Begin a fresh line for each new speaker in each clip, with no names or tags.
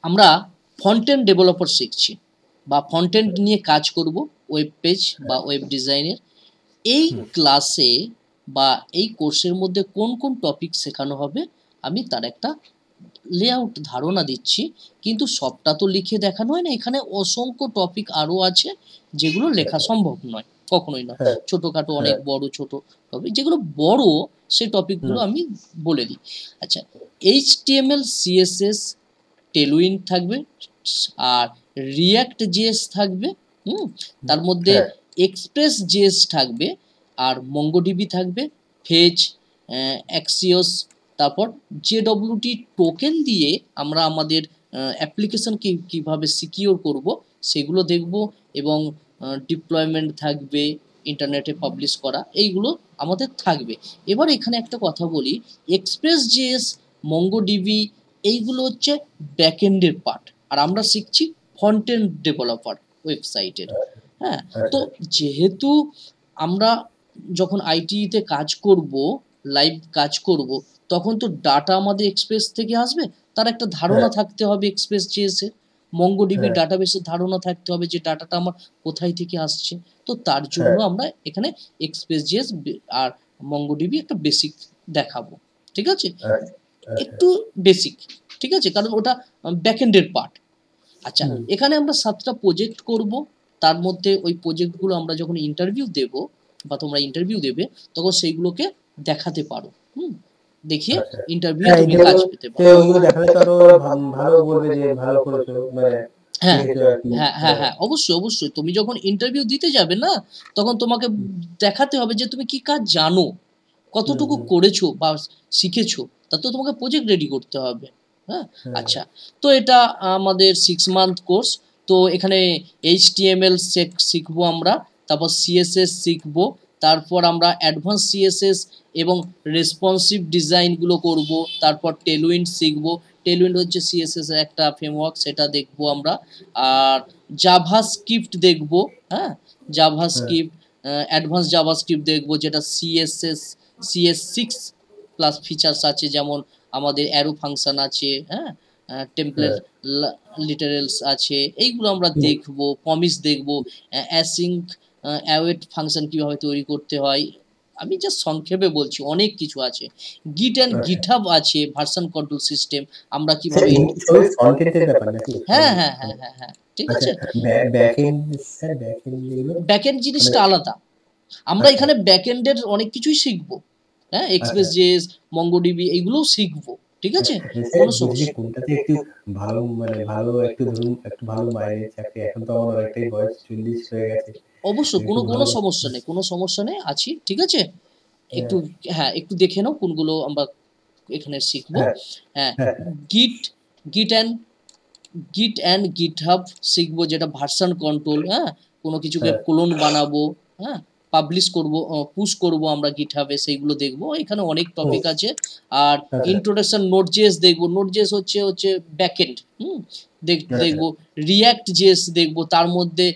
আমরা ফন্টেন্ট ডেভেলপার শিখছি বা ফন্টেন্ট নিয়ে কাজ করব, ওয়েব পেজ বা ওয়েব ডিজাইনের। এই ক্লাসে বা এই কোর্সের মধ্যে কোন কোন টপিক শেখানো হবে আমি তার একটা লেআউট ধারণা দিচ্ছি, কিন্তু সবটা তো লিখে দেখানো হয় না। এখানে অসংখ্য টপিক আরও আছে যেগুলো লেখা সম্ভব নয়, কখনোই না। ছোটোখাটো অনেক বড় ছোট টপিক, যেগুলো বড় সেই টপিকগুলো আমি বলে দিই। আচ্ছা, HTML CSS টেলউইন থাকবে, আর রিয়াক্ট জেএস থাকবে, তার মধ্যে এক্সপ্রেস জেএস থাকবে, আর মঙ্গোডিবি থাকবে, ফেজ, অ্যাক্সিওস, তারপর JWT টোকেন দিয়ে আমরা আমাদের অ্যাপ্লিকেশনকে কীভাবে সিকিওর করব সেগুলো দেখব, এবং ডিপ্লয়মেন্ট থাকবে, ইন্টারনেটে পাবলিশ করা, এইগুলো আমাদের থাকবে। এবার এখানে একটা কথা বলি, এক্সপ্রেস জেএস, মঙ্গোডিবি এইগুলো হচ্ছে ব্যাকএন্ডের পার্ট, আর আমরা শিখছি ফন্টেন্ট ডেভেলপার ওয়েবসাইটের। হ্যাঁ, তো যেহেতু আমরা যখন আইটিতে কাজ করব, লাইভ কাজ করব, তখন তো ডাটা আমাদের এক্সপ্রেস থেকে আসবে, তার একটা ধারণা থাকতে হবে এক্সপ্রেস জেএসের। মঙ্গোডিবি ডাটাবেসের ধারণা থাকতে হবে যে ডাটাটা আমার কোথায় থেকে আসছে। তো তার জন্য আমরা এখানে এক্সপ্রেস জেএস আর মঙ্গোডিবি একটা বেসিক দেখাবো, ঠিক আছে, একটু বেসিক, ঠিক আছে, কারণ ওটা ব্যাকএন্ডের পার্ট। আচ্ছা, এখানে আমরা 7টা প্রজেক্ট করব, তার মধ্যে ওই প্রজেক্টগুলো আমরা যখন ইন্টারভিউ দেব বা তোমরা ইন্টারভিউ দেবে, তখন সেইগুলোকে দেখাতে পারো, দেখিয়ে ইন্টারভিউ তুমি কাজ পেতে পারো।
ওইগুলো দেখালে তো আরো ভালো বলবে যে ভালো করেছো, মানে
হ্যাঁ হ্যাঁ হ্যাঁ, অবশ্যই অবশ্যই। তুমি যখন ইন্টারভিউ দিতে যাবে না, তখন তোমাকে দেখাতে হবে যে তুমি কি কাজ জানো, কতটুকু করেছো বা শিখেছো, তা তো তোমাকে প্রজেক্ট রেডি করতে হবে। হ্যাঁ, আচ্ছা, তো এটা আমাদের 6 মান্থ কোর্স। তো এখানে HTML শিখবো আমরা, তারপর CSS শিখবো, তারপর আমরা অ্যাডভান্স CSS এবং রেসপন্সিভ ডিজাইনগুলো করব, তারপর টেলউইন্ড শিখবো। টেলউইন্ড হচ্ছে CSS এর একটা ফ্রেমওয়ার্ক, সেটা দেখবো আমরা। আর জাভাস্ক্রিপ্ট দেখবো, হ্যাঁ, জাভাস্ক্রিপ্ট, অ্যাডভান্স জাভাস্ক্রিপ্ট দেখবো, যেটা CS6 প্লাস ফিচার্স আছে, যেমন আমাদের অ্যারো ফাংশন আছে, হ্যাঁ, টেমপ্লেট লিটারেলস আছে, এইগুলো আমরা দেখবো। প্রমিস দেখবো, অ্যাসিঙ্ক অ্যাওয়েট ফাংশন কীভাবে তৈরি করতে হয়। আমি জাস্ট সংক্ষেপে বলছি, অনেক কিছু আছে। গিট অ্যান্ড গিটহাব আছে, ভার্সন কন্ট্রোল সিস্টেম, আমরা কীভাবে, হ্যাঁ হ্যাঁ হ্যাঁ হ্যাঁ হ্যাঁ, ঠিক আছে। ব্যাকএন্ড জিনিসটা আলাদা, আমরা এখানে ব্যাকএন্ডের অনেক কিছুই শিখবো। হ্যাঁ, এক্সপ্রেস জেএস, মঙ্গোডিবি এইগুলোও শিখবো, ঠিক আছে, কোনো সমস্যা
কোনটাতে একটু ভালো, মানে ভালো একটু ধরুন একটু ভালো মাইনে চাকরি, এখন তো আমার অনেকটাই বয়স 40 হয়ে গেছে।
অবশ্যই, কোনো সমস্যা নেই, কোনো সমস্যা নেই, আছি, ঠিক আছে। একটু, হ্যাঁ, একটু দেখে নাও কোনগুলো আমরা এখানে শিখবো। হ্যাঁ, গিট অ্যান্ড গিটহাব শিখবো, যেটা ভার্সন কন্ট্রোল, হ্যাঁ, কোনো কিছুকে ক্লোন বানাবো, হ্যাঁ, পাবলিশ করব, পুশ করব আমরা গিটহাবে, সেইগুলো দেখবো। এখানে অনেক টপিক আছে। আর ইন্ট্রোডাকশন নোড.js দেখবো। নোড.js হচ্ছে ব্যাকএন্ড, দেখবো। রিয়াক্ট জেএস দেখবো, তার মধ্যে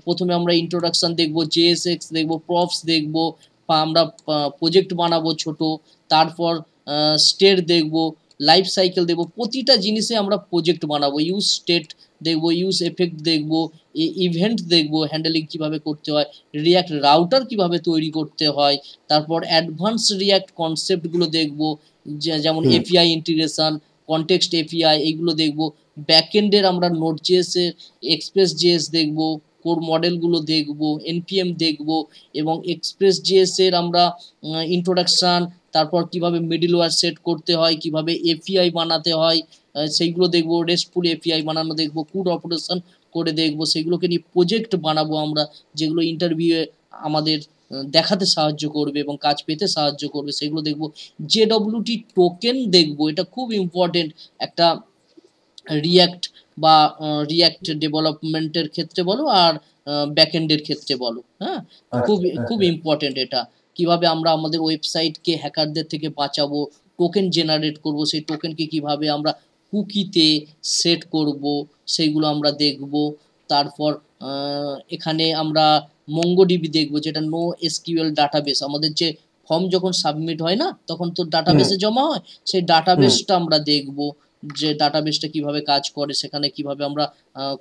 প্রথমে আমরা ইন্ট্রোডাকশন দেখবো, JSX দেখবো, প্রপস দেখবো, আমরা প্রজেক্ট বানাবো ছোট, তারপর স্টেট দেখবো, লাইফ সাইকেল দেখবো। প্রতিটা জিনিসে আমরা প্রজেক্ট বানাবো, ইউজ স্টেট দেখবো, ইউজ এফেক্ট দেখবো, ইভেন্ট দেখবো, হ্যান্ডেলিং কীভাবে করতে হয়, রিয়াক্ট রাউটার কীভাবে তৈরি করতে হয়, তারপর অ্যাডভান্স রিয়াক্ট কনসেপ্টগুলো দেখবো, যেমন এপিআই ইন্টিগ্রেশন, কনটেক্সট এপিআই, এইগুলো দেখবো। ব্যাকএন্ডের আমরা নোড.js এর এক্সপ্রেস জেএস দেখবো, কোর মডেলগুলো দেখবো, NPM দেখবো, এবং এক্সপ্রেস জেএস এর আমরা ইন্ট্রোডাকশান, তারপর কিভাবে মিডলওয়্যার সেট করতে হয়, কিভাবে এপিআই বানাতে হয় সেইগুলো দেখবো, রেস্টফুল এপিআই বানানো দেখবো, কুড অপারেশন করে দেখবো, সেগুলোকে নিয়ে প্রজেক্ট বানাবো আমরা, যেগুলো ইন্টারভিউয়ে আমাদের দেখাতে সাহায্য করবে এবং কাজ পেতে সাহায্য করবে, সেগুলো দেখবো। JWT টোকেন দেখবো, এটা খুব ইম্পর্টেন্ট একটা রিয়াক্ট বা রিয়াক্ট ডেভেলপমেন্টের ক্ষেত্রে বলো আর ব্যাকএন্ডের ক্ষেত্রে বলো, হ্যাঁ, খুব খুব ইম্পর্টেন্ট এটা। কিভাবে আমরা আমাদের ওয়েবসাইটকে হ্যাকারদের থেকে বাঁচাবো, টোকেন জেনারেট করব, সেই টোকেনকে কিভাবে আমরা কুকিতে সেট করব, সেইগুলো আমরা দেখব। তারপর এখানে আমরা মঙ্গোডিবি দেখব, যেটা NoSQL ডাটাবেস। আমাদের যে ফর্ম যখন সাবমিট হয় না, তখন তো ডাটাবেসে জমা হয়, সেই ডাটাবেসটা আমরা দেখব। যে ডাটাবেসটা কিভাবে কাজ করে, সেখানে কিভাবে আমরা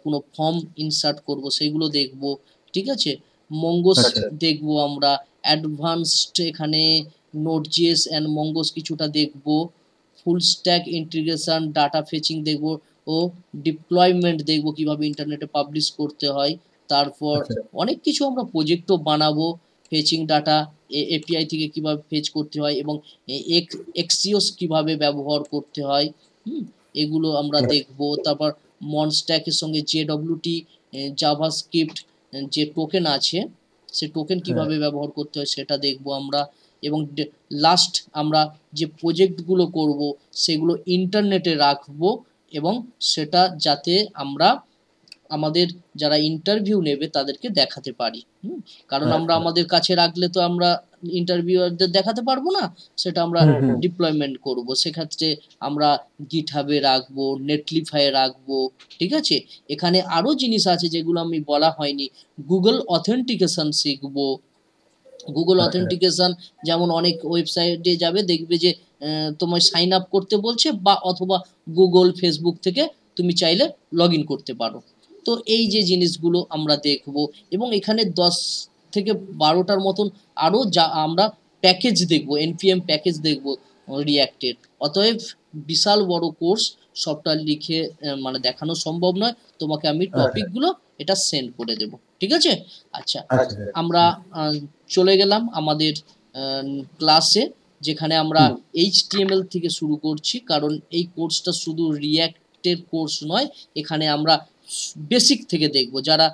কোনো ফর্ম ইনসার্ট করব সেইগুলো দেখব, ঠিক আছে। মঙ্গোস দেখব আমরা, অ্যাডভান্সড এখানে নোট জিএস অ্যান্ড মঙ্গোস কিছুটা দেখব, full stack integration, data fetching দেখব ও ডিপ্লয়মেন্ট দেখব, কিভাবে ইন্টারনেটে পাবলিশ করতে হয়। তারপর অনেক কিছু আমরা প্রজেক্টও বানাবো, ফেচিং ডাটা এপিআই থেকে কিভাবে ফেচ করতে হয় এবং এক্সিওস কিভাবে ব্যবহার করতে হয়, এগুলো আমরা দেখব। তারপর মনস্ট্যাকের সঙ্গে জেডব্লিউটি জাভাস্ক্রিপ্ট যে টোকেন আছে, সে টোকেন কিভাবে ব্যবহার করতে হয় সেটা দেখব আমরা। এবং লাস্ট আমরা যে প্রজেক্টগুলো করব সেগুলো ইন্টারনেটে রাখবো এবং সেটা যাতে আমরা আমাদের যারা ইন্টারভিউ নেবে তাদেরকে দেখাতে পারি। কারণ আমরা আমাদের কাছে রাখলে তো আমরা ইন্টারভিউয়ারদের দেখাতে পারবো না, সেটা আমরা ডিপ্লয়মেন্ট করব। সেক্ষেত্রে আমরা গিটহাবে রাখবো, নেটলিফাইয়ে রাখবো, ঠিক আছে। এখানে আরও জিনিস আছে যেগুলো আমি বলা হয়নি। গুগল অথেন্টিকেশন শিখবো। গুগল অথেন্টিকেশন যেমন অনেক ওয়েবসাইটে যাবে দেখবে যে তোমায় সাইন আপ করতে বলছে, বা অথবা গুগল ফেসবুক থেকে তুমি চাইলে লগ ইন করতে পারো। তো এই যে জিনিসগুলো আমরা দেখব এবং এখানে 10 থেকে 12টার মতন আরও যা আমরা প্যাকেজ দেখব, এনপিএম প্যাকেজ দেখব রিয়াক্টের। অতএব বিশাল বড় কোর্স, সবটা লিখে মানে দেখানো সম্ভব নয় তোমাকে। আমি টপিকগুলো এটা সেন্ড করে দেব, ঠিক আছে। আচ্ছা, আমরা চলে গেলাম আমাদের ক্লাসে, যেখানে আমরা HTML থেকে শুরু করছি, কারণ এই কোর্সটা শুধু রিয়াক্টের কোর্স নয়। এখানে আমরা বেসিক থেকে দেখব, যারা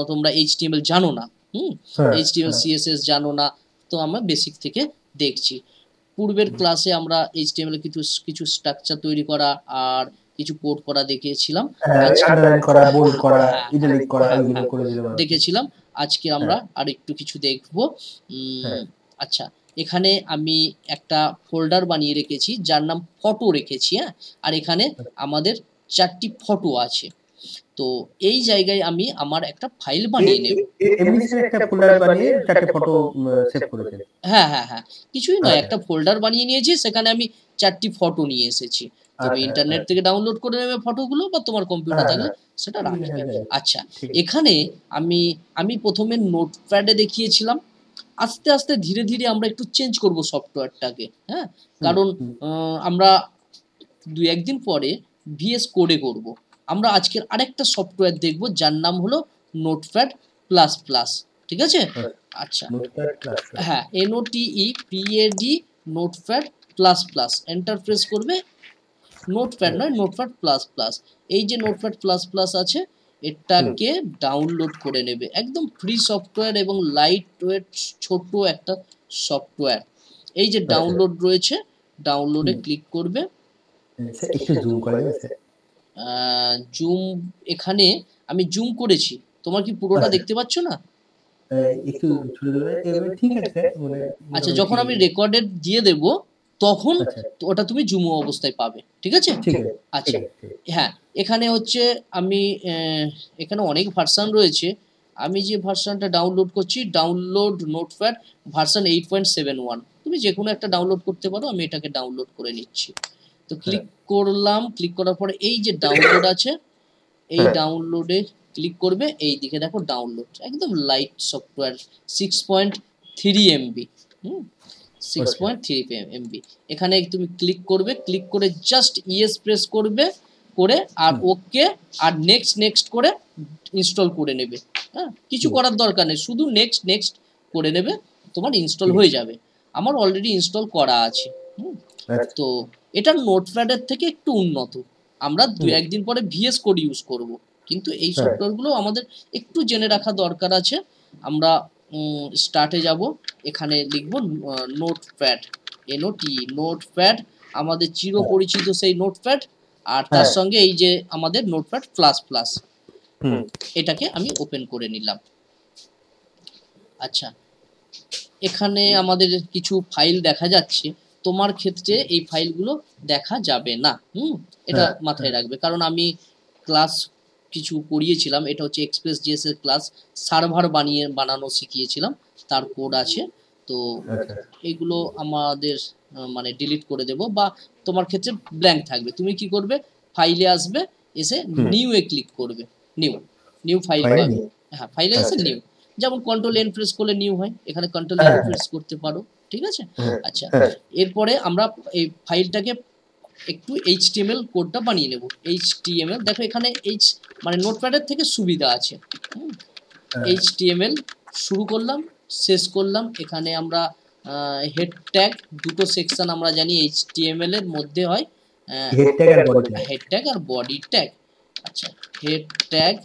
তোমরা HTML জানো না, HTML CSS জানো না, তো আমরা বেসিক থেকে দেখছি। পূর্বের ক্লাসে আমরা HTML এর কিছু স্ট্রাকচার তৈরি করা আর কিছু কোড করা দেখিয়েছিলাম, দেখেছিলাম। আজকে আমরা আর একটু কিছু দেখব। আচ্ছা, এখানে আমি একটা ফোল্ডার বানিয়ে রেখেছি যার নাম ফটো রেখেছি, হ্যাঁ। আর এখানে আমাদের 4টি ফটো আছে। তো এই জায়গায় আমি আমার একটা ফাইল বানিয়ে নেব। হ্যাঁ হ্যাঁ হ্যাঁ, কিছুই নয়, একটা ফোল্ডার বানিয়ে নিয়েছি, সেখানে আমি 4টি ফটো নিয়ে এসেছি। তুমি ইন্টারনেট থেকে ডাউনলোড করে নেবে ফটোগুলো, বা তোমার কম্পিউটার থাকলে সেটা রাখবে। আচ্ছা, এখানে আমি প্রথমে নোটপ্যাডে দেখিয়েছিলাম। আস্তে আস্তে ধীরে ধীরে আমরা একটু চেঞ্জ করব সফটওয়্যারটাকে, হ্যাঁ। কারণ আমরা 2-1 দিন পরে VS কোডে করব। আমরা আজকের আরেকটা সফটওয়্যার দেখব যার নাম হলো নোটপ্যাড প্লাস প্লাস, ঠিক আছে। আচ্ছা, হ্যাঁ, NOTEPAD notepad plus plus, enter press করবে। নোটপ্যাড নয়, নোটপ্যাড প্লাস প্লাস। এই যে নোটপ্যাড প্লাস প্লাস আছে, এটাকে ডাউনলোড করে নেবে। একদম ফ্রি সফটওয়্যার এবং লাইট ওয়েট ছোট একটা সফটওয়্যার। এই যে ডাউনলোড রয়েছে, ডাউনলোডে ক্লিক করবে।
একটু জুম করা যাবে?
জুম এখানে আমি জুম করেছি, তোমার কি পুরোটা দেখতে পাচ্ছ না?
একটু ছোট ঠিক আছে।
আচ্ছা, যখন আমি রেকর্ডেড দিয়ে দেব তখন ওটা তুমি জুম অবস্থায় পাবে, ঠিক আছে। আচ্ছা, হ্যাঁ, এখানে হচ্ছে আমি এখানে অনেক ভার্সন রয়েছে। আমি যে ভার্সনটা ডাউনলোড করছি, ডাউনলোড নোটপ্যাড ভার্সন 8.71, তুমি যে কোনো একটা ডাউনলোড করতে পারো। আমি এটাকে ডাউনলোড করে নিচ্ছি। তো ক্লিক করলাম, ক্লিক করার পরে এই যে ডাউনলোড আছে, এই ডাউনলোডে ক্লিক করবে। এই দিকে দেখো ডাউনলোড, একদম লাইট সফটওয়্যার, 6.3 MB, 6.3 MB। এখানে তুমি ক্লিক করবে, ক্লিক করে জাস্ট ইয়েস প্রেস করবে, করে আর ওকে আর নেক্সট নেক্সট করে ইনস্টল করে নেবে। হ্যাঁ, কিছু করার দরকার নেই, শুধু নেক্সট নেক্সট করে নেবে, তোমার ইনস্টল হয়ে যাবে। আমার অলরেডি ইনস্টল করা আছে। তো এটা নোটপ্যাডের থেকে একটু উন্নত। আমরা 2-1 দিন পরে VS কোড ইউজ করব, কিন্তু এই সফটওয়্যারগুলো আমাদের একটু জেনে রাখা দরকার আছে। আমরা স্টার্টে যাব, এখানে লিখব নোটপ্যাড, নোটপ্যাড, আমাদের চিরপরিচিত সেই নোটপ্যাড। আর তার সঙ্গে এই যে আমাদের নোটপ্যাড প্লাস প্লাস, এটাকে আমি ওপেন করে নিলাম। আচ্ছা, এখানে আমাদের কিছু ফাইল দেখা যাচ্ছে। তোমার ক্ষেত্রে এই ফাইলগুলো দেখা যাবে না, এটা মাথায় রাখবে। কারণ আমি ক্লাস কিছু করিয়েছিলাম, এটা হচ্ছে এক্সপ্রেস.js এর ক্লাস, সার্ভার বানানো শিখিয়েছিলাম, তার কোড আছে। তো এগুলো আমাদের মানে ডিলিট করে দেব, বা তোমার ক্ষেত্রে ব্ল্যাঙ্ক থাকবে। তুমি কি করবে, ফাইলে আসবে, এসে নিউ এ ক্লিক করবে, নিউ ফাইল পাবে। হ্যাঁ, ফাইলে এসে নিউ, যেমন কন্ট্রোল এন প্রেস করলে নিউ হয়, এখানে কন্ট্রোল এন প্রেস করতে পারো, ঠিক আছে। আচ্ছা, এরপরে আমরা এই ফাইলটাকে একটু এইচটিএমএল কোডটা বানিয়ে নেব। এইচটিএমএল দেখো এখানে মানে নোটপ্যাডের থেকে সুবিধা আছে। এইচটিএমএল শুরু করলাম, শেষ করলাম। এখানে আমরা হেড ট্যাগ, দুটো সেকশন আমরা জানি এইচটিএমএল এর মধ্যে হয়, হেড ট্যাগ আর বডি ট্যাগ। আচ্ছা, হেড ট্যাগ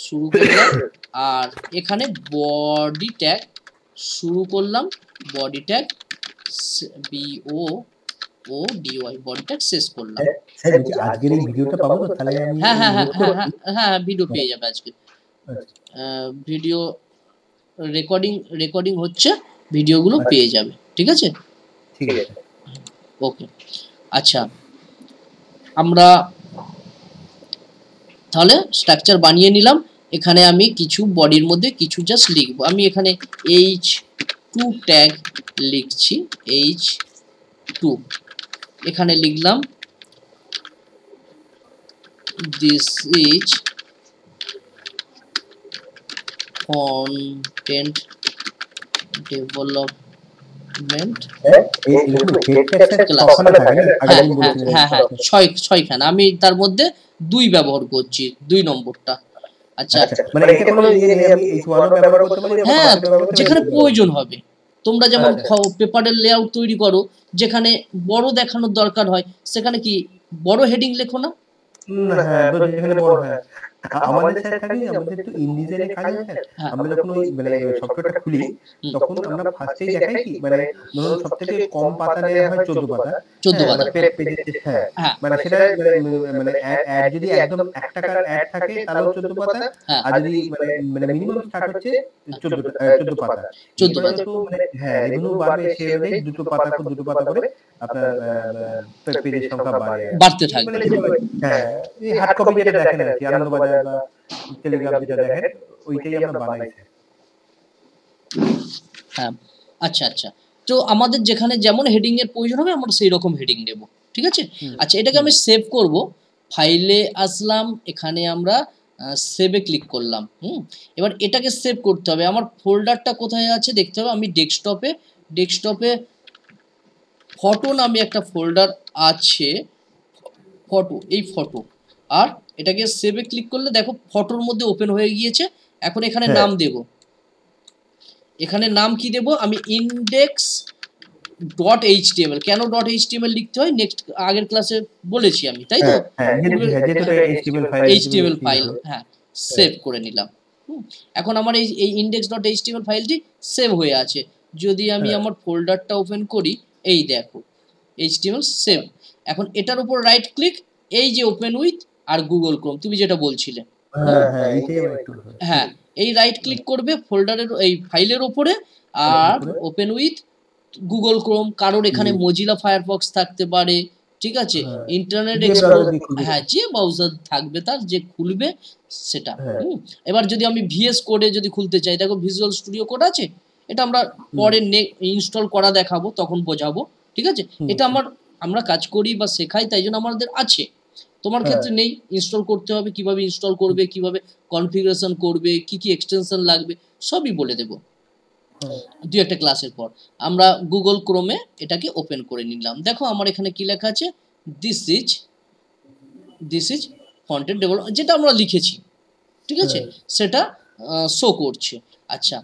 শুরু করলাম, আর এখানে বডি ট্যাগ শুরু করলাম, বডি ট্যাগ বিও ও ডিওয়াই, বডি ট্যাগ শেষ করলাম।
স্যার আজকের এই ভিডিওটা পাবো তো তাহলে আমি?
হ্যাঁ হ্যাঁ হ্যাঁ হ্যাঁ হ্যাঁ হ্যাঁ, ভিডিও পেয়ে যাবে আজকে। ভিডিও রেকর্ডিং হচ্ছে, ভিডিওগুলো পেয়ে যাবে, ঠিক আছে।
ঠিক আছে,
ওকে। আচ্ছা, আমরা তাহলে স্ট্রাকচার বানিয়ে নিলাম। এখানে আমি কিছু বডির মধ্যে কিছু জাস্ট লিখবো। আমি এখানে h2 ট্যাগ লিখছি, h2 এখানে লিখলাম this is content development ছয়খানা, আমি তার মধ্যে 2 ব্যবহার করছি, 2 নম্বরটা। আচ্ছা,
মানে এটা কোনো আমি h1 ব্যবহার করতে পারি?
হ্যাঁ, যেখানে প্রয়োজন হবে। তোমরা যেমন পেপারের লেআউট তৈরি করো, যেখানে বড় দেখানোর দরকার হয়, সেখানে কি বড় হেডিং লেখো না?
হ্যাঁ, যেখানে বড় হয়। আমাদের স্যার থাকে, আমাদের একটু ইনডিজাইনের কাজ আছে। আমরা যখন ওই মানে সফটওয়্যারটা খুলি, তখন আমরা ফার্স্টেই দেখাই কি, মানে ধরুন সবথেকে কম পাতা নেওয়া হয় 14 পাতা।
14 পাতা।
হ্যাঁ, মানে সেটা মানে অ্যাড যদি একদম 1 টাকার অ্যাড থাকে তাহলে 14 পাতা, আর যদি মানে মিনিমাম স্টার্ট হচ্ছে 14 পাতা।
14 পাতা।
মানে হ্যাঁ, রেভিনিউ বাড়বে সেই অনুযায়ী 2 পাতা করে আপনার পেজের সংখ্যা বাড়তে
থাকবে।
হ্যাঁ, এই হার্ড কপি যেটা দেখেন আর কি, আনন্দবাজার বা টেলিগ্রাম যেটা দেখেন, ওইটাই আমরা বানাইছি।
হ্যাঁ, আচ্ছা আচ্ছা। তো আমাদের যেখানে যেমন হেডিং এর প্রয়োজন হবে আমরা সেই রকম হেডিং দেব, ঠিক আছে। আচ্ছা, এটাকে আমি সেভ করব। ফাইলে আসলাম, এখানে আমরা সেভে ক্লিক করলাম। এবার এটাকে সেভ করতে হবে। আমার ফোল্ডারটা কোথায় আছে দেখতে হবে। আমি ডেস্কটপে ফটো নামে একটা ফোল্ডার আছে, ফটো, আর এটাকে সেভে ক্লিক করলে দেখো ফটোর মধ্যে ওপেন হয়ে গিয়েছে। এখন এখানে নাম দেব। এখানে নাম কি দেব, আমি index.html। কেন .html লিখতে হয় নেক্সট আগের ক্লাসে বলেছি আমি, তাই তো? html ফাইল, হ্যাঁ, সেভ করে নিলাম। এখন আমার এই index.html ফাইলটি সেভ হয়ে আছে। যদি আমি আমার ফোল্ডারটা ওপেন করি, এই দেখো html সেভ। এখন এটার উপর রাইট ক্লিক, এই যে ওপেন উইথ আর গুগল ক্রোম, তুমি যেটা বলছিলে, হ্যাঁ, এই রাইট ক্লিক করবে ফোল্ডারের এই ফাইলের উপরে, আর ওপেন উইথ গুগল ক্রোম। কারোর এখানে মজিলা ফায়ারফক্স থাকতে পারে, ঠিক আছে, ইন্টারনেট এক্সপ্লোরার, হ্যাঁ, যে ব্রাউজার থাকবে তার, যে খুলবে সেটা। এবার যদি আমি ভিএস কোডে যদি খুলতে চাই, দেখো ভিজুয়াল স্টুডিও কোড আছে, এটা আমরা পরে ইনস্টল করা দেখাবো, তখন বোঝাবো, ঠিক আছে। এটা আমরা কাজ করি বা শেখাই, তাই জন্য আমাদের আছে। তোমার ক্ষেত্রে নেই, ইনস্টল করতে হবে, কিভাবে ইনস্টল করবে, কিভাবে কনফিগারেশন করবে, কি কি এক্সটেনশন লাগবে, সবই বলে দেব 2-1টা ক্লাসের পর। আমরা গুগল ক্রোমে এটাকে ওপেন করে নিলাম। দেখো আমার এখানে কি লেখা আছে, দিস ইজ কন্টেন্ট ডেভেলপমেন্ট, যেটা আমরা লিখেছি, ঠিক আছে, সেটা শো করছে। আচ্ছা,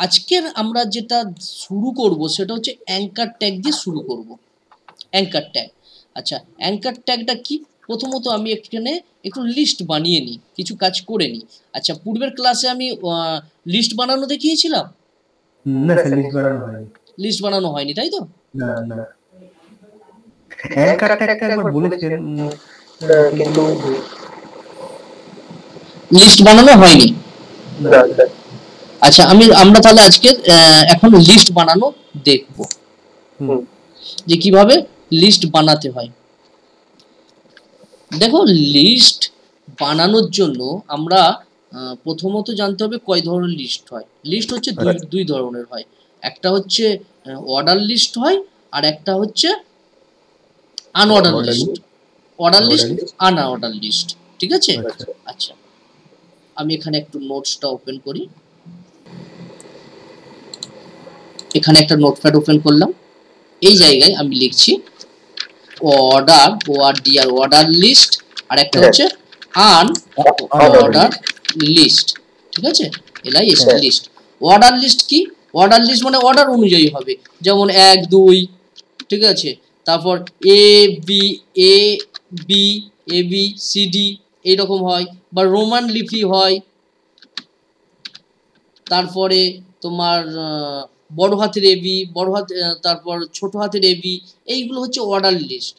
আজকের আমরা যেটা শুরু করব সেটা হচ্ছে অ্যাঙ্কার ট্যাগ দিয়ে শুরু করব। অ্যাঙ্কার ট্যাগ, আচ্ছা, অ্যাঙ্কার ট্যাগটা কি? প্রথমত আমি এখানে একটু লিস্ট বানিয়ে নিই, কিছু কাজ করে নিই। আচ্ছা, পূর্বের ক্লাসে আমি লিস্ট বানানো দেখিয়েছিলাম?
না স্যার, লিস্ট বানানো হয়নি,
তাই তো?
না, অ্যাঙ্কার ট্যাগটা একবার বলেছেন, কিন্তু
লিস্ট বানানো হয়নি। আচ্ছা, আমরা তাহলে আজকে এখন লিস্ট বানানো দেখব, যে কিভাবে লিস্ট বানাতে হয়। দেখো, লিস্ট বানানোর জন্য আমরা প্রথমত জানতে হবে কয় ধরনের লিস্ট হয়। লিস্ট হচ্ছে দুই ধরনের হয়। একটা হচ্ছে অর্ডার লিস্ট হয়, আর একটা হচ্ছে unorder list, order list, unorder list, ঠিক আছে? আচ্ছা, আমি এখানে একটু নোটসটা ওপেন করি, এখানে একটা নোটপ্যাড ওপেন করলাম, এই জায়গায় আমি লিখছি অর্ডার, ORDR, অর্ডার লিস্ট, আর একটা হচ্ছে আনঅর্ডার লিস্ট, ঠিক আছে? LIST list. অর্ডার লিস্ট কি? অর্ডার লিস্ট মানে অর্ডার অনুযায়ী হবে, যেমন 1 2, ঠিক আছে? তারপর ABCD এইরকম হয়, বা রোমান লিপি হয়, তারপরে তোমার বড় হাতের AB, বড় হাত, তারপর ছোট হাতের AB, এইগুলো হচ্ছে অর্ডার লিস্ট।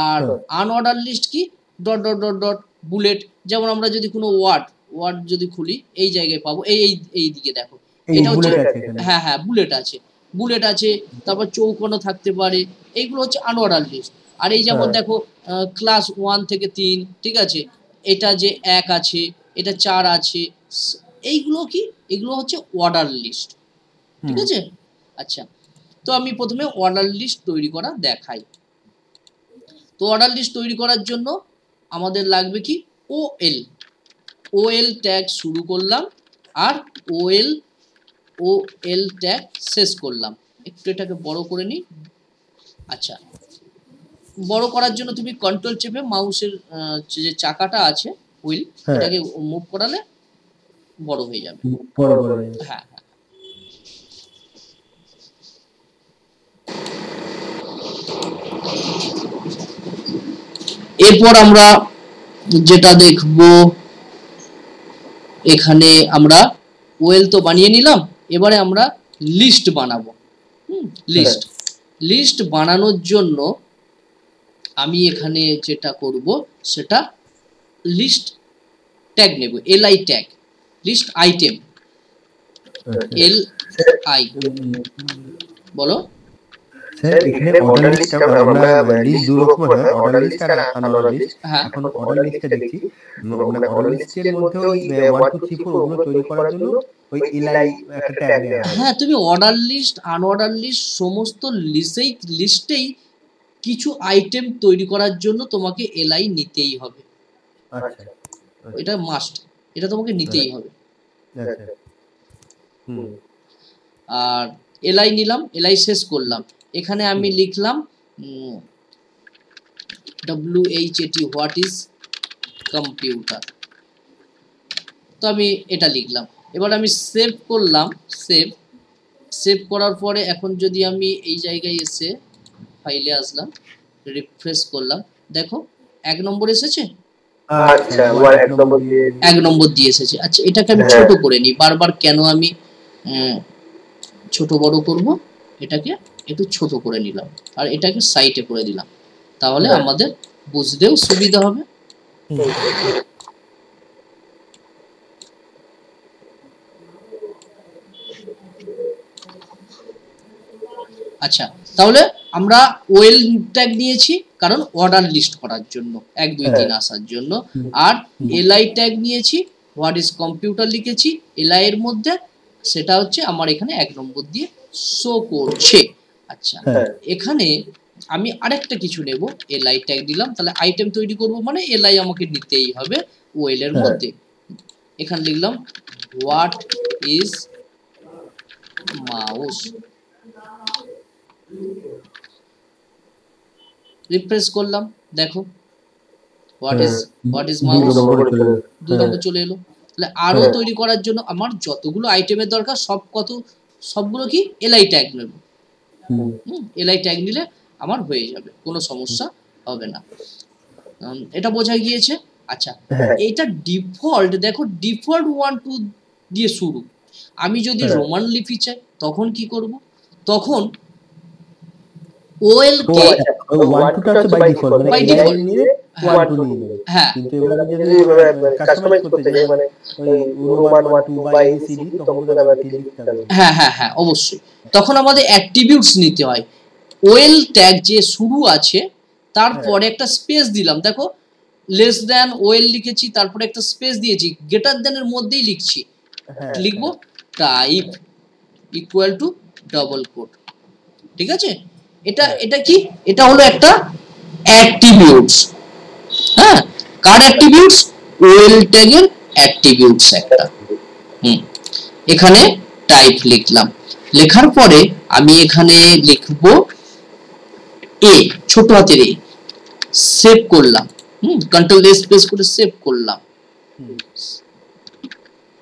আর আনঅর্ডার লিস্ট কি? Dot dot dot dot bullet, যেমন আমরা যদি কোনো ওয়ার্ড যদি খুলি, এই জায়গায় পাবো, এই দিকে দেখো, এটা হচ্ছে, হ্যাঁ হ্যাঁ বুলেট আছে, বুলেট আছে, তারপর চৌকোনো থাকতে পারে, এইগুলো হচ্ছে আনঅর্ডার লিস্ট। আর এই যেমন দেখো ক্লাস 1 থেকে 3, ঠিক আছে, এটা যে 1 আছে, এটা 4 আছে, এইগুলো কি? এগুলো হচ্ছে অর্ডার লিস্ট, ঠিক আছে? আচ্ছা, তো আমি প্রথমে অর্ডার লিস্ট তৈরি করা দেখাই। তো অর্ডার লিস্ট তৈরি করার জন্য আমাদের লাগবে কি? OL ট্যাগ শুরু করলাম, আর OL ট্যাগ শেষ করলাম। একটু এটাকে বড় করে নিই। আচ্ছা, বড় করার জন্য তুমি কন্ট্রোল চেপে মাউসের যে চাকাটা আছে হুইল, এটাকে মুভ করালে বড় হয়ে যাবে। হ্যাঁ, এরপর আমরা যেটা দেখব, এখানে আমরা ওয়েল তো বানিয়ে নিলাম, এবারে আমরা লিস্ট বানাবো। লিস্ট বানানোর জন্য আমি এখানে যেটা করব সেটা লিস্ট ট্যাগ নেব, LI tag, list item, LI, বলো
স্যার। এখানে অর্ডার লিস্ট আমরা লিস্ট দুই রকম হয়, অর্ডার লিস্ট আর আনঅর্ডার লিস্ট। এখন অর্ডার লিস্টটা দেখছি, মানে অর্ডার লিস্টের মধ্যে ওই 1 2 3 4 ওগুলো তৈরি করার জন্য ওই LI একটা ট্যাগ নেওয়া হয়।
হ্যাঁ, তুমি অর্ডার লিস্ট, আনঅর্ডার লিস্ট সমস্ত লিস্টেই কিছু আইটেম তৈরি করার জন্য তোমাকে LI নিতেই হবে।
আচ্ছা,
এটা মাস্ট, এটা তোমাকে নিতেই হবে।
আচ্ছা,
আর LI নিলাম, LI শেষ করলাম, এখানে আমি লিখলাম WHAT, হোয়াট ইজ কম্পিউটার, তো আমি এটা লিখলাম। এবার আমি সেভ করলাম, সেভ করার পরে এখন যদি আমি এই জায়গায় এসে ফাইলে আসলাম, রিফ্রেশ করলাম, দেখো 1 নম্বর এসেছে।
আচ্ছা,
1 নম্বর দিয়ে এসেছে। আচ্ছা, এটাকে আমি ছোট করে নিই, বারবার কেন আমি ছোট বড় করব, এটাকে একটু ছোট করে নিলাম, আর এটাকে সাইডে করে দিলাম, তাহলে আমাদের বুঝতেও সুবিধা হবে। আচ্ছা, তাহলে আমরা ওয়েল ট্যাগ নিয়েছি কারণ অর্ডার লিস্ট করার জন্য, 1 2 3 আসার জন্য, আর LI ট্যাগ নিয়েছি, হোয়াট ইজ কম্পিউটার লিখেছি LI এর মধ্যে, সেটা হচ্ছে আমার এখানে 1 নম্বর দিয়ে শো করছে। আচ্ছা, এখানে আমি আরেকটা কিছু নেব, LI ট্যাগ দিলাম, তাহলে আইটেম তৈরি করব মানে LI আমাকে নিতেই হবে ওয়েল এর মধ্যে। এখানে লিখলাম হোয়াট ইজ মাউস, রিফ্রেশ করলাম, দেখো হোয়াট ইজ মাউস 2 নম্বর চলে এলো। তাহলে আরো তৈরি করার জন্য আমার যতগুলো আইটেমের দরকার সবগুলো কি LI ট্যাগ নেব। LI ট্যাগ নিলে আমার হয়ে যাবে, কোনো সমস্যা হবে না। এটা বোঝা গিয়েছে। আচ্ছা, এটা ডিফল্ট, দেখো ডিফল্ট 1 2 দিয়ে শুরু। আমি যদি রোমান লিপি চাই তখন কি করব? তখন OL কে
1 2 টা হচ্ছে বাই ডিফল্ট, মানে LI নিয়ে 1 2 নিয়ে নেবে।
হ্যাঁ,
কিন্তু এবার যদি কাস্টমাইজ করতে চাই, মানে ওই রোমান 1 2 বা ABCD, তখন তো আবার কি লিখতে হবে।
হ্যাঁ হ্যাঁ হ্যাঁ, অবশ্যই। তখন আমাদের অ্যাট্রিবিউটস নিতে হয়। OL ট্যাগ যে শুরু আছে, তারপরে একটা স্পেস দিলাম, দেখো লেস দ্যান OL লিখেছি, তারপরে একটা স্পেস দিয়েছি, গ্রেটার দ্যান এর মধ্যেই লিখছি, লিখবো type equal to double quote, ঠিক আছে? এটা কি, এটা হলো একটা অ্যাট্রিবিউটস। হ্যাঁ, কার অ্যাট্রিবিউটস? ওএল ট্যাগের অ্যাট্রিবিউটস একটা। এখানে টাইপ লিখলাম, লেখার পরে আমি এখানে লিখব এ, ছোট হাতের এ, সেভ করলাম। কন্ট্রোল এস প্রেস করে সেভ করলাম।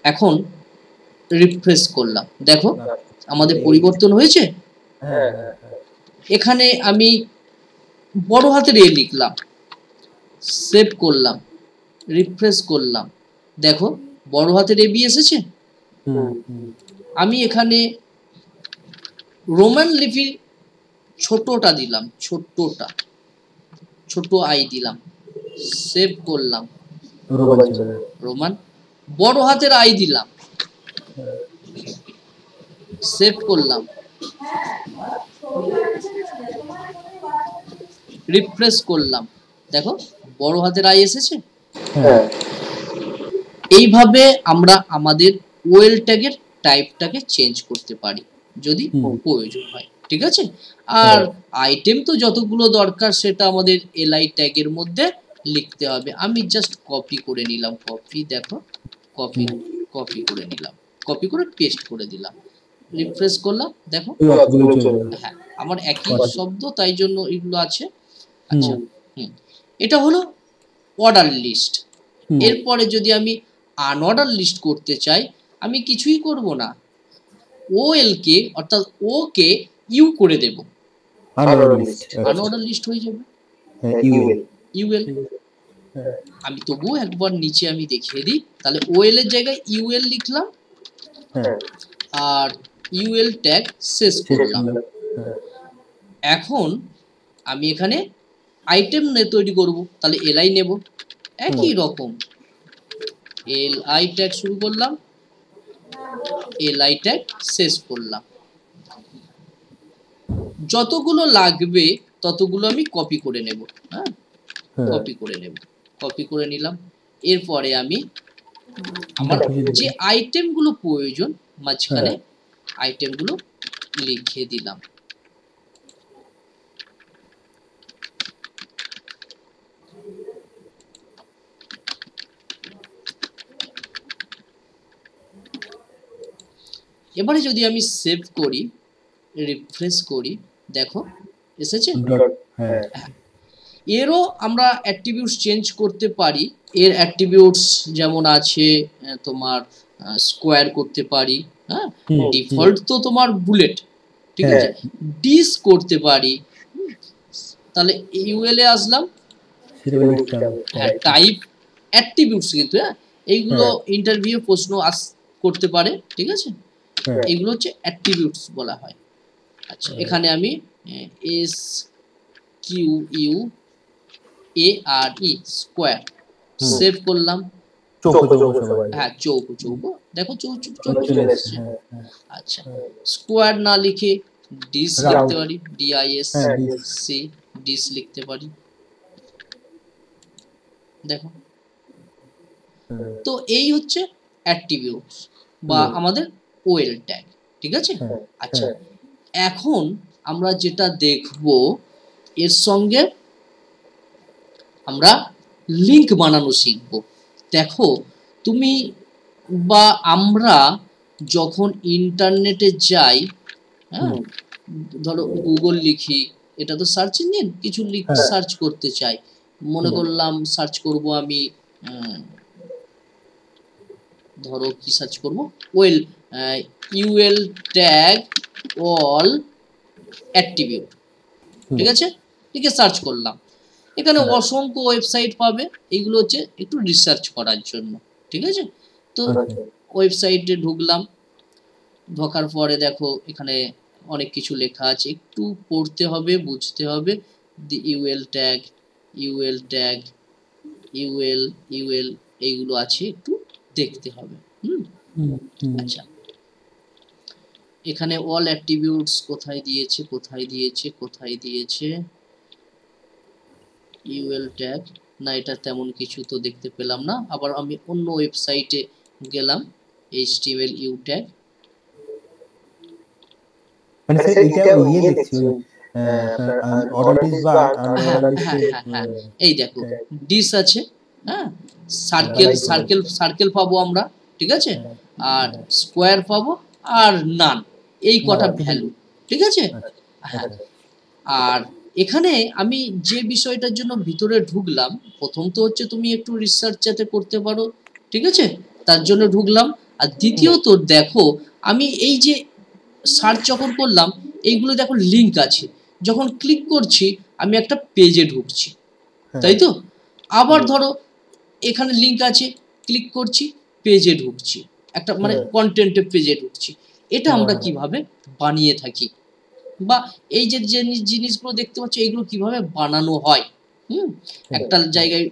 এখন রিফ্রেশ করলাম, দেখো আমাদের পরিবর্তন হয়েছে। এখানে আমি বড় হাতের এ লিখলাম, সেভ করলাম, রিফ্রেশ করলাম, দেখো বড় হাতের এ বি এসেছে। আমি এখানে রোমান লিপি ছোটটা দিলাম, ছোট আই দিলাম, সেভ করলাম, রোমান। বড় হাতের আই দিলাম, সেভ করলাম, রিফ্রেশ করলাম, দেখো বড় হাতের আই এসেছে। এইভাবে আমরা আমাদের ওএল ট্যাগের টাইপটাকে চেঞ্জ করতে পারি যদি প্রয়োজন হয়, ঠিক আছে। আর আইটেম তো যতগুলো দরকার সেটা আমাদের এলআই ট্যাগের মধ্যে লিখতে হবে। আমি জাস্ট কপি করে নিলাম, দেখো কপি করে নিলাম, কপি করে পেস্ট করে দিলাম, রিফ্রেশ করলাম, দেখো হ্যাঁ আমার একই শব্দ, তাই জন্য এগুলো আছে। আচ্ছা, এটা হলো অর্ডার লিস্ট। এরপরে যদি আমি আনঅর্ডার লিস্ট করতে চাই, আমি কিছুই করব না, ওএল কে অর্থাৎ ও কে ইউ করে দেব, আনঅর্ডার লিস্ট হয়ে যাবে ইউএল। আমি তবুও একবার নিচে আমি দেখিয়ে দিই, তাহলে ওএল এর জায়গায় ইউএল লিখলাম আর ইউএল ট্যাগ শেষ করলাম। এখন আমি এখানে আইটেম তৈরি করব, তাহলে এলআই নেব, একই রকম এলআই ট্যাগ শুরু করলাম, এলআই ট্যাগ শেষ করলাম। যতগুলো লাগবে ততগুলো আমি কপি করে নেব। হ্যাঁ, কপি করে নিলাম। এরপরে আমি আমার যে আইটেমগুলো প্রয়োজন মাঝখানে আইটেমগুলো লিখে দিলাম। এবারে যদি আমি সেভ করি, রিফ্রেশ করি, দেখো এসেছে। এরও আমরা অ্যাট্রিবিউটস চেঞ্জ করতে পারি। এর অ্যাট্রিবিউটস যেমন আছে তোমার স্কোয়ার করতে পারি, হ্যাঁ, ডিফল্ট তো তোমার বুলেট, ঠিক আছে, ডিস করতে পারি। তাহলে ইউএল এ আসলাম, হ্যাঁ টাইপ অ্যাট্রিবিউটস, কিন্তু হ্যাঁ এইগুলো ইন্টারভিউ প্রশ্ন করতে পারে, ঠিক আছে, এগুলো হচ্ছে অ্যাট্রিবিউটস বলা হয়। আচ্ছা, এখানে আমি S Q U A R E square save করলাম। হ্যাঁ চৌকো, দেখো চৌকো। আচ্ছা, স্কোয়ার না লিখে ডিস লিখতে পারি, ডিআইএস সি, ডিস লিখতে পারি, দেখো। তো এই হচ্ছে অ্যাট্রিবিউটস বা আমাদের ওএল ট্যাগ, ঠিক আছে। আচ্ছা, এখন আমরা যেটা দেখব, এর সঙ্গে আমরা লিংক বানানো শিখব। দেখো তুমি বা আমরা যখন ইন্টারনেটে যাই, হ্যাঁ, ধরো গুগল লিখি, এটা তো সার্চ ইঞ্জিন, কিছু সার্চ করতে চাই, মনে করলাম সার্চ করব আমি, ধরো কি সার্চ করব, well UL tag all attribute, ঠিক আছে, লিখে সার্চ করলাম। এখানে অসংখ্য ওয়েবসাইট পাবে, এইগুলো হচ্ছে একটু রিসার্চ করার জন্য, ঠিক আছে। তো ওয়েবসাইটে ঢুকলাম, ঢোকার পরে দেখো এখানে অনেক কিছু লেখা আছে, একটু পড়তে হবে, বুঝতে হবে। দি ইউএল ট্যাগ, ইউএল এইগুলো আছে, একটু দেখতে হবে। আচ্ছা, এখানে অল অ্যাট্রিবিউটস কোথায় দিয়েছে, ইউএল ট্যাগ না, এটা তেমন কিছু তো দেখতে পেলাম না। আবার আমি অন্য ওয়েবসাইটে গেলাম, HTML ইউ ট্যাগ,
মানে স্যার এটা ইয়ে দেখছি, অর্ডার লিস্ট বা
হ্যাঁ
আনঅর্ডার
হ্যাঁ
লিস্টে
হ্যাঁ হ্যাঁ এই দেখো ডিস আছে, হ্যাঁ সার্কেল পাবো আমরা, ঠিক আছে, আর স্কোয়ার পাবো আর নান, এই কটা ভ্যালু, ঠিক আছে। হ্যাঁ, আর এখানে আমি যে বিষয়টার জন্য ভিতরে ঢুকলাম, প্রথম তো হচ্ছে তুমি একটু রিসার্চ যাতে করতে পারো, ঠিক আছে, তার জন্য ঢুকলাম। আর দ্বিতীয়ত দেখো, আমি এই যে সার্চ যখন করলাম, এইগুলো দেখো লিঙ্ক আছে, যখন ক্লিক করছি আমি একটা পেজে ঢুকছি, তাই তো। আবার ধরো এখানে লিঙ্ক আছে, ক্লিক করছি, পেজে ঢুকছি, একটা মানে কন্টেন্টের পেজে ঢুকছি। এটা আমরা কিভাবে বানিয়ে থাকি, বা এই যে যে জিনিসগুলো দেখতে পাচ্ছ এইগুলো কিভাবে বানানো হয়, একটা জায়গায়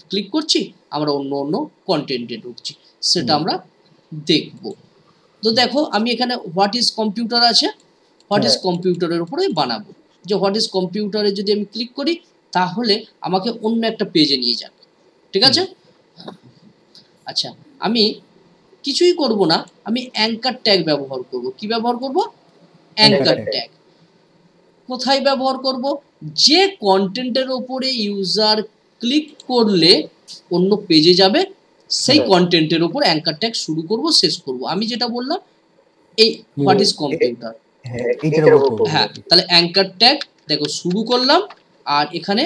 ক্লিক করছি, আমরা অন্য অন্য কন্টেন্টে ঢুকছি, সেটা আমরা দেখব। তো দেখো আমি এখানে হোয়াট ইজ কম্পিউটার আছে, হোয়াট ইজ কম্পিউটারের উপরে বানাবো, যে হোয়াট ইজ কম্পিউটারে যদি আমি ক্লিক করি তাহলে আমাকে অন্য একটা পেজে নিয়ে যাবে, ঠিক আছে। আচ্ছা, আমি কিছুই করব না, আমি অ্যাঙ্কার ট্যাগ ব্যবহার করব। কি ব্যবহার করব? Anchor tag. কোথায় ব্যবহার করব? যে কন্টেন্টের উপরে ইউজার ক্লিক করলে অন্য পেজে যাবে, সেই কন্টেন্টের উপর অ্যাঙ্কার ট্যাগ শুরু করব, শেষ করব। আমি যেটা বললাম এই হোয়াট ইজ কম্পিউটার, হ্যাঁ, তাহলে অ্যাঙ্কার ট্যাগ দেখো শুরু করলাম, আর এখানে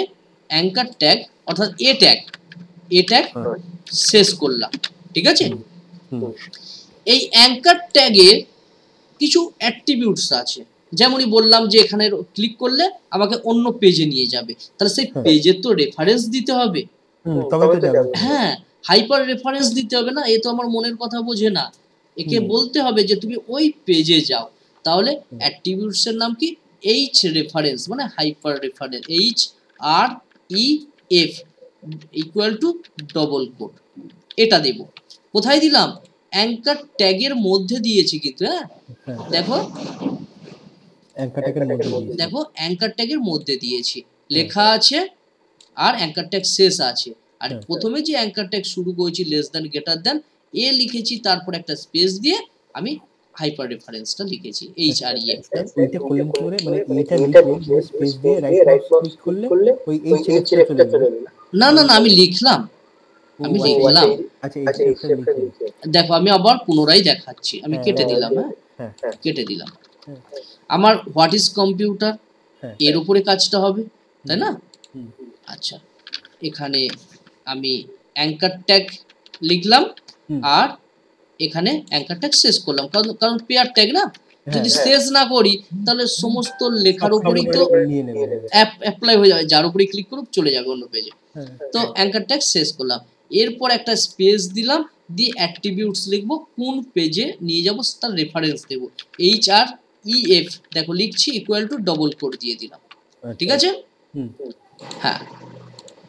অ্যাঙ্কার ট্যাগ অর্থাৎ এ ট্যাগ শেষ করলাম, ঠিক আছে। এই অ্যাঙ্কার ট্যাগের কিছু অ্যাট্রিবিউটস আছে, যেমনই বললাম যে এখানে ক্লিক করলে আমাকে অন্য পেজে নিয়ে যাবে, তাহলে সেই পেজের তো রেফারেন্স দিতে হবে, হ্যাঁ, হাইপার রেফারেন্স দিতে হবে না, এ তো আমার মনের কথা বোঝে না, একে বলতে হবে যে তুমি ওই পেজে যাও। তাহলে অ্যাট্রিবিউটস এর নাম কি? এইচ রেফারেন্স, মানে hyper reference, H R E F equal to double quote, এটা দেব। কোথায় দিলাম? অ্যাঙ্কার ট্যাগের মধ্যে দিয়েছি কিন্তু, হ্যাঁ, দেখো দেখো অ্যাঙ্কার ট্যাগের মধ্যে দিয়েছি, লেখা আছে আর অ্যাঙ্কার ট্যাগ শেষ আছে। আর প্রথমে যে অ্যাঙ্কার ট্যাগ শুরু করেছি less than greater than a লিখেছি, তারপর একটা স্পেস দিয়ে আমি হাইপার রেফারেন্সটা লিখেছি, এইচ আর ই এফ।
এইটা করলেন কি করে, মানে এইটা লিখে স্পেস দিয়ে রাইট মাউস ক্লিক করলে ওই এইচ এফটা চলে যাবে?
না না না, আমি লিখলাম, আমি লিখলাম।
আচ্ছা, এইচ এফটা লিখে
দেখো আমি আবার পুনরায় দেখাচ্ছি, আমি কেটে দিলাম, হ্যাঁ, কেটে দিলাম। আমার হোয়াট ইজ কম্পিউটার এর উপরে কাজটা হবে, তাই না? আচ্ছা, এখানে আমি অ্যাঙ্কার ট্যাগ লিখলাম, আর এখানে অ্যাঙ্কার ট্যাগ শেষ করলাম, কারণ পেয়ার ট্যাগ না, যদি শেষ না করি তাহলে সমস্ত লেখার উপরেই তো অ্যাপ্লাই হয়ে যাবে, যার উপরে ক্লিক করুক চলে যাবে অন্য পেজে। তো অ্যাঙ্কার ট্যাগ শেষ করলাম, এরপর একটা স্পেস দিলাম, দিয়ে অ্যাট্রিবিউটস লিখবো, কোন পেজে নিয়ে যাব তার রেফারেন্স দেব, এইচ আর ই এফ দেখো লিখছি ইকুয়াল টু ডবল কোট দিয়ে দিলাম, ঠিক আছে। হ্যাঁ,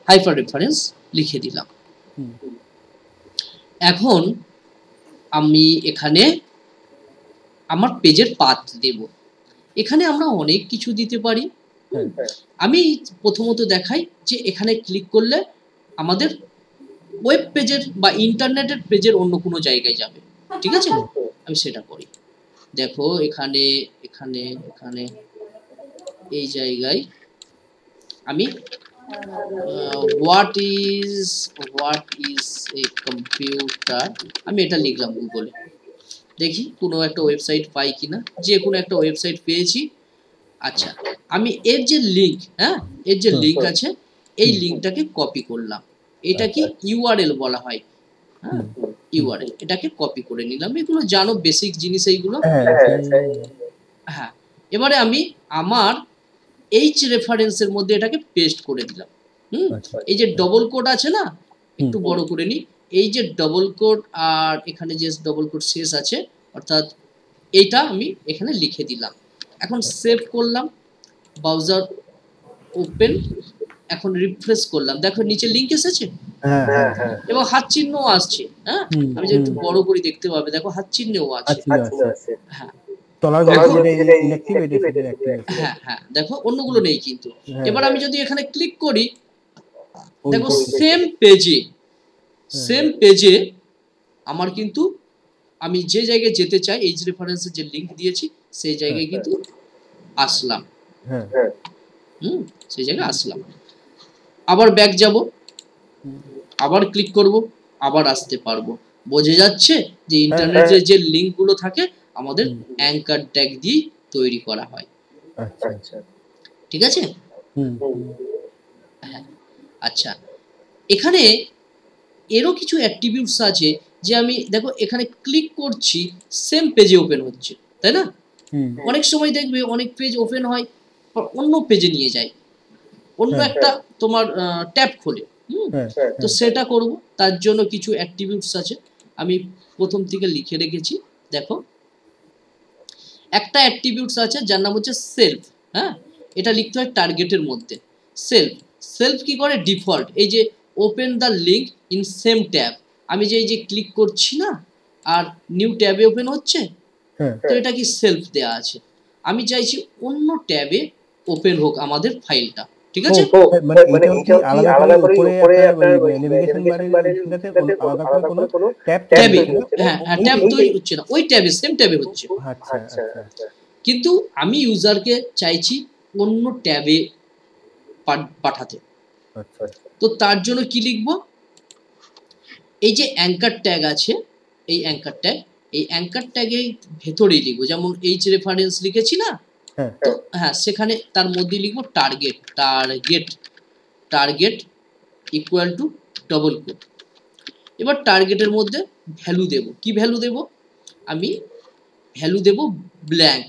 হাইপার রেফারেন্স লিখে দিলাম। এখন আমি এখানে আমার পেজের পাথ দেব, এখানে আমরা অনেক কিছু দিতে পারি। আমি প্রথমত দেখাই যে এখানে ক্লিক করলে আমাদের ওয়েব পেজের বা ইন্টারনেটের পেজের অন্য কোনো জায়গায় যাবে, ঠিক আছে, আমি সেটা করি। দেখো এখানে এখানে এখানে এই জায়গায় আমি হোয়াট ইজ এ কম্পিউটার, আমি এটা লিখলাম গুগলে, দেখি কোনো একটা ওয়েবসাইট পাই কিনা, যে কোনো একটা ওয়েবসাইট পেয়েছি। আচ্ছা, আমি এর যে লিঙ্ক, হ্যাঁ, এর যে লিঙ্ক আছে এই লিঙ্কটাকে কপি করলাম, এটা কি ইউআরএল বলা হয়, হ্যাঁ, ইউআরএল, এটাকে কপি করে নিলাম। এগুলো জানো বেসিক জিনিস এইগুলো, হ্যাঁ। এবারে আমি আমার এইচ রেফারেন্সের মধ্যে এটাকে পেস্ট করে দিলাম। এই যে ডবল কোড আছে না, একটু বড় করে নি, এই যে ডবল কোড আর এখানে যে ডবল কোড শেষ আছে, অর্থাৎ এইটা আমি এখানে লিখে দিলাম। এখন সেভ করলাম, ব্রাউজার ওপেন, এখন রিফ্রেশ করলাম, দেখো নিচে লিংক এসেছে এবং হাত চিহ্ন আসছে, হ্যাঁ, আমি যে একটু বড় করে দেখতে পাবে, দেখো হাত চিহ্নও আছে, হ্যাঁ, হ্যাঁ হ্যাঁ, দেখো অন্যগুলো নেই কিন্তু। এবার আমি যদি এখানে ক্লিক করি, দেখো সেম পেজে আমার কিন্তু আমি যে জায়গায় যেতে চাই, এইচ রেফারেন্সের যে লিংক দিয়েছি সেই জায়গায় কিন্তু আসলাম,
হ্যাঁ
সেই জায়গায় আসলাম, আবার ব্যাক যাব, আবার ক্লিক করব, আবার আসতে পারবো। বোঝা যাচ্ছে যে ইন্টারনেটের যে লিঙ্কগুলো থাকে আমাদের অ্যাঙ্কার ট্যাগ দিয়ে তৈরি করা হয়।
আচ্ছা
ঠিক আছে? হ্যাঁ, আচ্ছা, এখানে এরও কিছু অ্যাট্রিবিউটস আছে যে আমি দেখো এখানে ক্লিক করছি, সেম পেজে ওপেন হচ্ছে, তাই না? অনেক সময় দেখবে অনেক পেজ ওপেন হয়, অন্য পেজে নিয়ে যায়, অন্য একটা তোমার ট্যাব খোলে। তো সেটা করব, তার জন্য কিছু অ্যাট্রিবিউটস আছে, আমি প্রথম থেকে লিখে রেখেছি। দেখো, একটা অ্যাট্রিবিউটস আছে যার নাম হচ্ছে সেলফ। হ্যাঁ, এটা লিখতে হয় টার্গেটের মধ্যে। সেলফ, সেলফ কি করে? ডিফল্ট, এই যে open the link in same tab, আমি যে এই যে ক্লিক করছি না আর নিউ ট্যাবে ওপেন হচ্ছে, তো এটা কি সেলফ দেয়া আছে। আমি চাইছি অন্য ট্যাবে ওপেন হোক আমাদের ফাইলটা, ঠিক আছে?
মানে এটাও কি আলাদা করে উপরে আপনার নেভিগেশন বারের এখানটাতে আলাদা করে কোনো ট্যাব
ট্যাবে, হ্যাঁ হ্যাঁ, ট্যাব তৈরি হচ্ছে না, ওই ট্যাবে, সেম ট্যাবে হচ্ছে।
আচ্ছা
কিন্তু আমি ইউজারকে চাইছি অন্য ট্যাবে পাঠাতে। তো তার জন্য কি লিখব? এই যে অ্যাঙ্কার ট্যাগ আছে, এই অ্যাঙ্কার ট্যাগ, এই অ্যাঙ্কার ট্যাগের ভেতরেই লিখব, যেমন এইচ রেফারেন্স লিখেছি না, তো হ্যাঁ সেখানে তার মধ্যে লিখব target, target equal to double quote. এবার টার্গেটের মধ্যে ভ্যালু দেব, কি ভ্যালু দেব? আমি ভ্যালু দেব ব্ল্যাঙ্ক।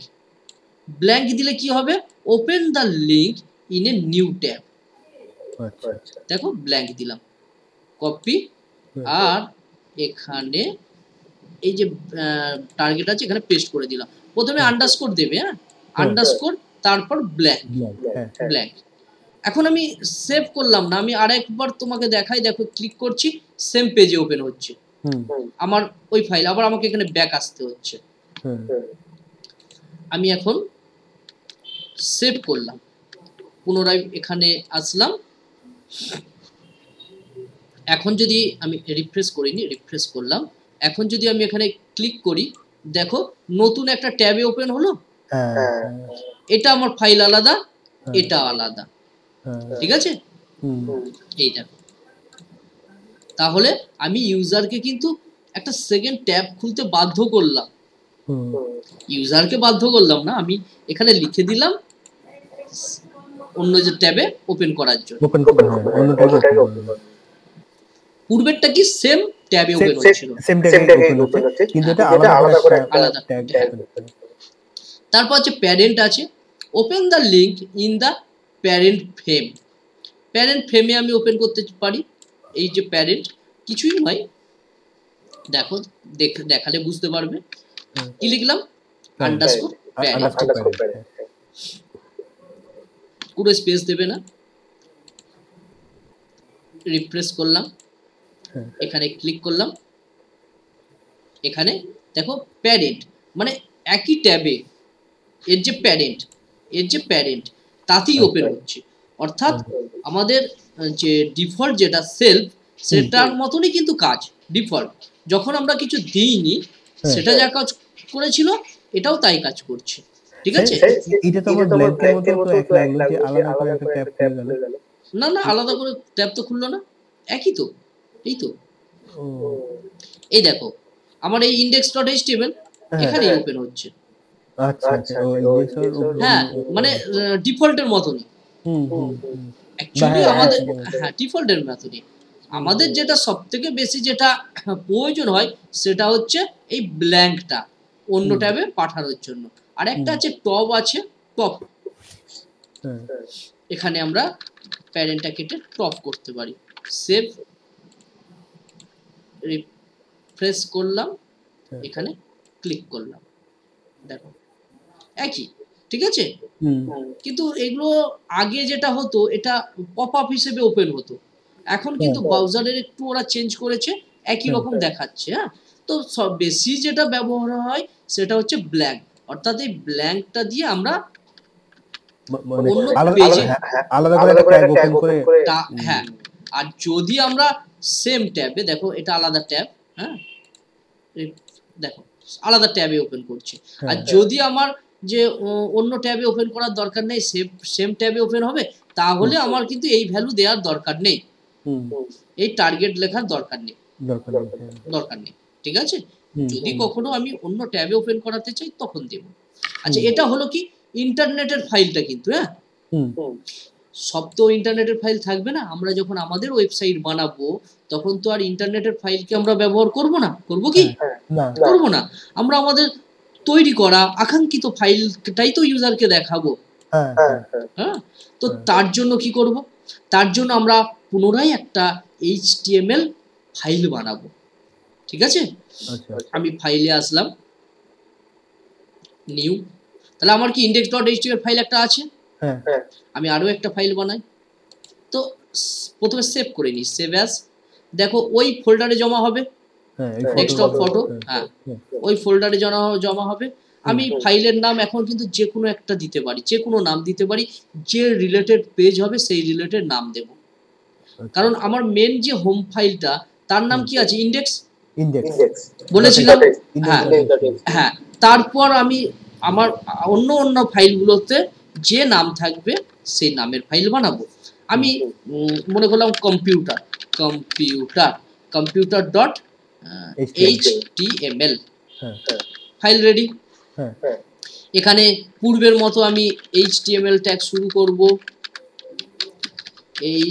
ব্ল্যাঙ্ক দিলে কি হবে? Open the link in a new tab. দেখো ব্ল্যাঙ্ক দিলাম, কপি, আর এখানে এই যে টার্গেট আছে এখানে পেস্ট করে দিলাম। প্রথমে আন্ডারস্কোর দেবে, হ্যাঁ, আন্ডারস্কোর, তারপর ব্ল্যাঙ্ক। এখন আমি সেভ করলাম না, আমি আরেকবার তোমাকে দেখাই, দেখো ক্লিক করছি, সেম পেজে ওপেন হচ্ছে আমার ওই ফাইল, আবার আমাকে এখানে ব্যাক আসতে হচ্ছে। আমি এখন সেভ করলাম, পুনরায় এখানে আসলাম, এখন যদি আমি রিফ্রেশ করিনি, রিফ্রেশ করলাম, এখন যদি আমি এখানে ক্লিক করি, দেখো নতুন একটা ট্যাবে ওপেন হলো। এটা আমার ফাইল আলাদা, এটা আলাদা, ঠিক আছে? এইটা, তাহলে আমি ইউজারকে কিন্তু একটা সেকেন্ড ট্যাব খুলতে বাধ্য করলাম, ইউজারকে বাধ্য করলাম না, আমি এখানে লিখে দিলাম অন্য যে ট্যাবে ওপেন করার জন্য। পূর্বেরটা কি সেম ট্যাবে ওপেন হচ্ছিল,
কিন্তু এটা আলাদা করে
আলাদা ট্যাব। তারপর হচ্ছে প্যারেন্ট আছে, open the link in the parent frame. Parent ফ্রেমে আমি ওপেন করতে পারি। এই যে প্যারেন্ট, কিছুই নয়, দেখো দেখালে বুঝতে পারবে। কি লিখলাম? আন্ডারস্কোর প্যারেন্ট, পুরো স্পেস দেবে না। রিফ্রেশ করলাম, এখানে ক্লিক করলাম, এখানে দেখো প্যারেন্ট মানে একই ট্যাবে এর যে প্যারেন্ট তাতেই ওপেন হচ্ছে, অর্থাৎ আমাদের যে ডিফল্ট যেটা সেলফ, সেটার মতনই কিন্তু কাজ। ডিফল্ট যখন আমরা কিছু দিইনি, সেটা যা কাজ করেছিল এটাও তাই কাজ করছে, ঠিক আছে?
এটা তো আমার ব্ল্যাঙ্কের মতো তো এক লাগলো যে আলাদা করে একটা ট্যাব খুলে গেল।
না না, আলাদা করে ট্যাব তো খুললো না, একই তো, এই তো। এই দেখো আমার এই index.html এখানেই ওপেন হচ্ছে।
আচ্ছা
হ্যাঁ, মানে ডিফল্টের মতনই। অ্যাকচুয়ালি আমাদের, হ্যাঁ, ডিফল্টের মতনই। আমাদের যেটা সবথেকে বেশি যেটা প্রয়োজন হয় সেটা হচ্ছে এই ব্ল্যাঙ্কটা অন্য ট্যাবে পাঠানোর জন্য। আর একটা আছে টপ, আছে টপ, এখানে আমরা প্যারেন্টটা কেটে টপ করতে পারি। সেভ, রিফ্রেশ করলাম, এখানে ক্লিক করলাম, দেখো একই, ঠিক আছে? কিন্তু এগুলো আগে যেটা হতো এটা পপ আপ হিসেবে ওপেন হতো, এখন কিন্তু ব্রাউজারের একটু ওরা চেঞ্জ করেছে, একই রকম দেখাচ্ছে। হ্যাঁ, তো সব বেশি যেটা ব্যবহার হয় সেটা হচ্ছে ব্ল্যাঙ্ক, অর্থাৎ এই ব্ল্যাঙ্কটা দিয়ে আমরা অন্য পেজে
আলাদা করে ট্যাগ ওপেন করে,
হ্যাঁ। আর যদি আমরা সেম ট্যাবে, দেখো এটা আলাদা ট্যাব, হ্যাঁ দেখো আলাদা ট্যাবে ওপেন করছে। আর যদি আমার যে অন্য ট্যাবে ওপেন করার দরকার নেই, সেম ট্যাবে ওপেন হবে, তাহলে আমার কিন্তু এই ভ্যালু দেওয়ার দরকার নেই, এই টার্গেট লেখার দরকার নেই, দরকার নেই, ঠিক আছে। যদি কখনো আমি অন্য ট্যাবে ওপেন করাতে চাই তখন দেব। আচ্ছা, এটা হলো কি ইন্টারনেটের ফাইলটা, কিন্তু হ্যাঁ সব তো ইন্টারনেটের ফাইল থাকবে না। আমরা যখন আমাদের ওয়েবসাইট বানাবো তখন তো আর ইন্টারনেটের ফাইলকে আমরা ব্যবহার করব না, করব কি? করব না। আমরা আমাদের তৈরি করা আকাঙ্ক্ষিত ফাইলটাই তো ইউজারকে দেখাবো। হ্যাঁ, তো তার জন্য কি করব? তার জন্য আমরা পুনরায় একটা HTML ফাইল বানাবো, ঠিক আছে। আমি ফাইলে আসলাম, নিউ, তাহলে আমার কি index.html ফাইল একটা আছে, আমি আরো একটা ফাইল বানাই। তো প্রথমে সেভ করে নিই, সেভ অ্যাজ, দেখো ওই ফোল্ডারে জমা হবে, ডেস্কটপ ফটো, হ্যাঁ ওই ফোল্ডারে জমা হবে। আমি ফাইলের নাম এখন কিন্তু যে কোনো একটা দিতে পারি, যে কোনো নাম দিতে পারি, যে রিলেটেড পেজ হবে সেই রিলেটেড নাম দেব। কারণ আমার মেন যে হোম ফাইলটা তার নাম কি আছে, ইন্ডেক্স বলেছিলাম, হ্যাঁ। তারপর আমি আমার অন্য ফাইলগুলোতে যে নাম থাকবে সেই নামের ফাইল বানাবো। আমি মনে করলাম computer dot HTML, file ready. এখানে পূর্বের মতো আমি HTML ট্যাগ শুরু করব,